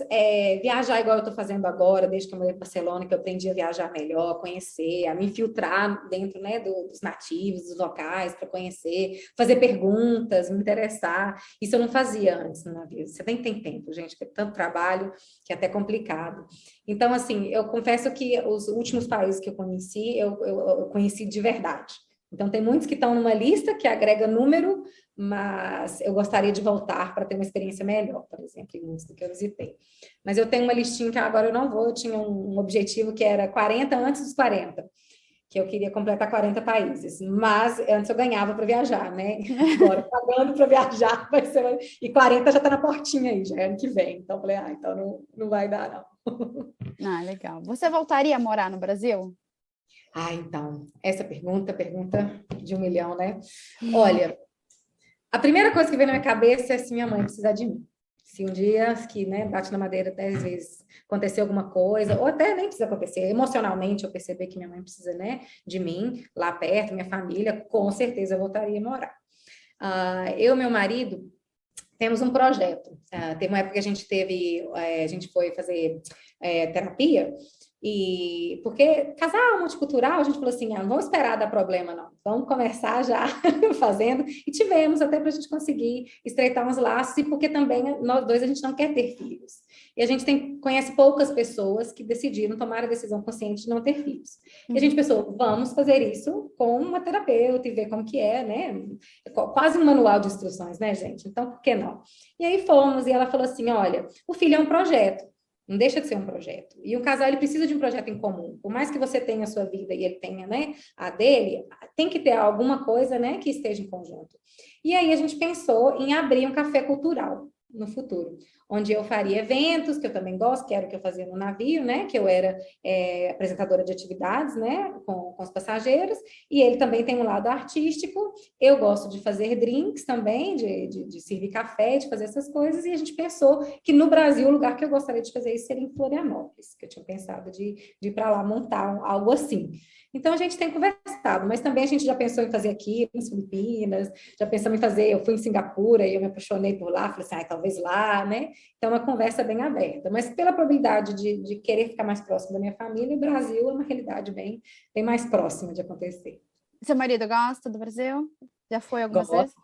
S4: viajar igual eu estou fazendo agora, desde que eu morei em Barcelona, que eu aprendi a viajar melhor, conhecer, a me infiltrar dentro, né, dos nativos, dos locais, para conhecer, fazer perguntas, me interessar. Isso eu não fazia antes no navio. Você nem tem tempo, gente, porque é tanto trabalho que é até complicado. Então, assim, eu confesso que os últimos países que eu conheci, eu conheci de verdade. Então, tem muitos que estão numa lista que agrega número, mas eu gostaria de voltar para ter uma experiência melhor, por exemplo, em muitos do que eu visitei. Mas eu tenho uma listinha que agora eu não vou, eu tinha um objetivo que era 40 antes dos 40, que eu queria completar 40 países, mas antes eu ganhava para viajar, né? Agora, pagando para viajar, vai ser... E 40 já está na portinha aí, já é ano que vem. Então, eu falei, então não vai dar, não.
S1: Legal. Você voltaria a morar no Brasil?
S4: Então, essa pergunta de 1 milhão, né? Olha, a primeira coisa que vem na minha cabeça é se minha mãe precisar de mim. Se um dia que, né, bate na madeira 10 vezes, acontecer alguma coisa, ou até nem precisa acontecer, emocionalmente eu perceber que minha mãe precisa, né, de mim, lá perto, minha família, com certeza eu voltaria a morar. Eu e meu marido temos um projeto. Teve uma época que a gente foi fazer terapia, e porque casal multicultural, a gente falou assim, não vamos esperar dar problema, não. Vamos começar já fazendo. E tivemos até para a gente conseguir estreitar uns laços, e porque também nós dois a gente não quer ter filhos. E a gente conhece poucas pessoas que decidiram tomar a decisão consciente de não ter filhos. E a gente pensou, vamos fazer isso com uma terapeuta e ver como que é, né? Quase um manual de instruções, né, gente? Então, por que não? E aí fomos, e ela falou assim, olha, o filho é um projeto. Não deixa de ser um projeto. E o casal, ele precisa de um projeto em comum. Por mais que você tenha a sua vida e ele tenha, né, a dele, tem que ter alguma coisa, né, que esteja em conjunto. E aí a gente pensou em abrir um café cultural no futuro, onde eu faria eventos, que eu também gosto, que era o que eu fazia no navio, né, que eu era apresentadora de atividades, né, com os passageiros, e ele também tem um lado artístico. Eu gosto de fazer drinks também, de servir café, de fazer essas coisas, e a gente pensou que no Brasil o lugar que eu gostaria de fazer isso seria em Florianópolis, que eu tinha pensado de ir para lá montar algo assim. Então, a gente tem conversado, mas também a gente já pensou em fazer aqui, nas Filipinas, já pensamos em fazer, eu fui em Singapura e eu me apaixonei por lá, falei assim, talvez lá, né? Então, é uma conversa bem aberta. Mas pela probabilidade de querer ficar mais próximo da minha família, o Brasil é uma realidade bem mais próxima de acontecer.
S1: Seu marido gosta do Brasil? Já foi algumas vezes?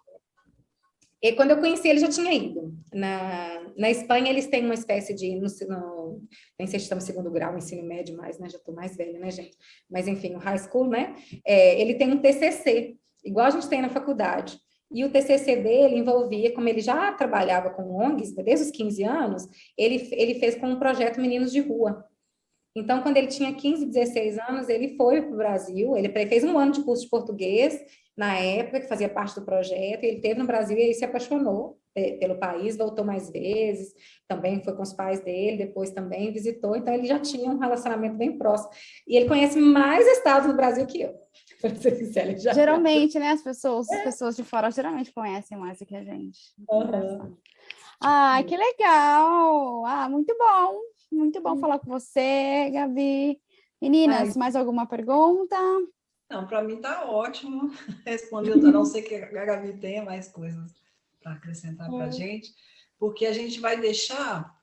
S4: E quando eu conheci, ele já tinha ido. Na Espanha, eles têm uma espécie de... nem sei se estamos no segundo grau, ensino médio mais, né? Já estou mais velha, né, gente? Mas, enfim, o high school, né? Ele tem um TCC, igual a gente tem na faculdade. E o TCC dele envolvia, como ele já trabalhava com ONGs, desde os 15 anos, ele fez com um projeto Meninos de Rua. Então, quando ele tinha 15, 16 anos, ele foi para o Brasil, ele fez um ano de curso de português, na época, que fazia parte do projeto, ele esteve no Brasil e aí se apaixonou pelo país, voltou mais vezes, também foi com os pais dele, depois também visitou, então ele já tinha um relacionamento bem próximo. E ele conhece mais estados do Brasil que eu.
S1: Geralmente, né, as pessoas de fora geralmente conhecem mais do que a gente.
S4: Uhum.
S1: Ah, que legal! Muito bom falar com você, Gabi. Meninas, mais alguma pergunta?
S3: Não, para mim tá ótimo. Respondeu, a não ser que a Gabi tenha mais coisas para acrescentar para a gente, porque a gente vai deixar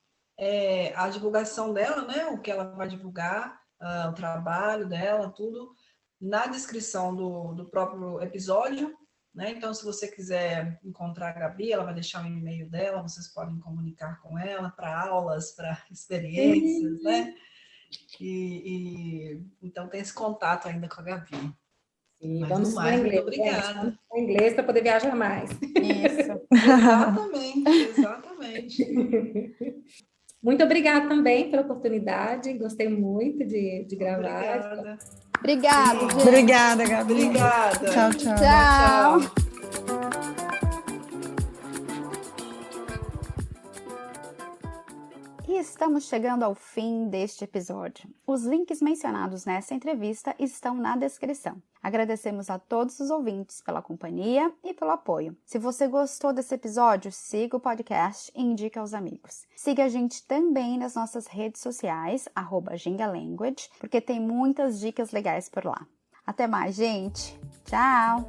S3: a divulgação dela, né? O que ela vai divulgar, o trabalho dela, tudo, na descrição do próprio episódio, né? Então, se você quiser encontrar a Gabi, ela vai deixar o e-mail dela, vocês podem comunicar com ela para aulas, para experiências, né? Então tem esse contato ainda com a Gabi.
S4: Sim,
S3: mas
S4: vamos
S3: mais,
S4: inglês,
S3: muito obrigada.
S4: Vamos inglês para poder viajar mais.
S1: Isso.
S3: Exatamente.
S4: Muito obrigada também pela oportunidade, gostei muito de gravar.
S1: Obrigada, gente.
S2: Obrigada, Gabi.
S3: Obrigada.
S2: Tchau, tchau.
S1: Tchau. E estamos chegando ao fim deste episódio. Os links mencionados nessa entrevista estão na descrição. Agradecemos a todos os ouvintes pela companhia e pelo apoio. Se você gostou desse episódio, siga o podcast e indique aos amigos. Siga a gente também nas nossas redes sociais, @gingalanguage, porque tem muitas dicas legais por lá. Até mais, gente! Tchau!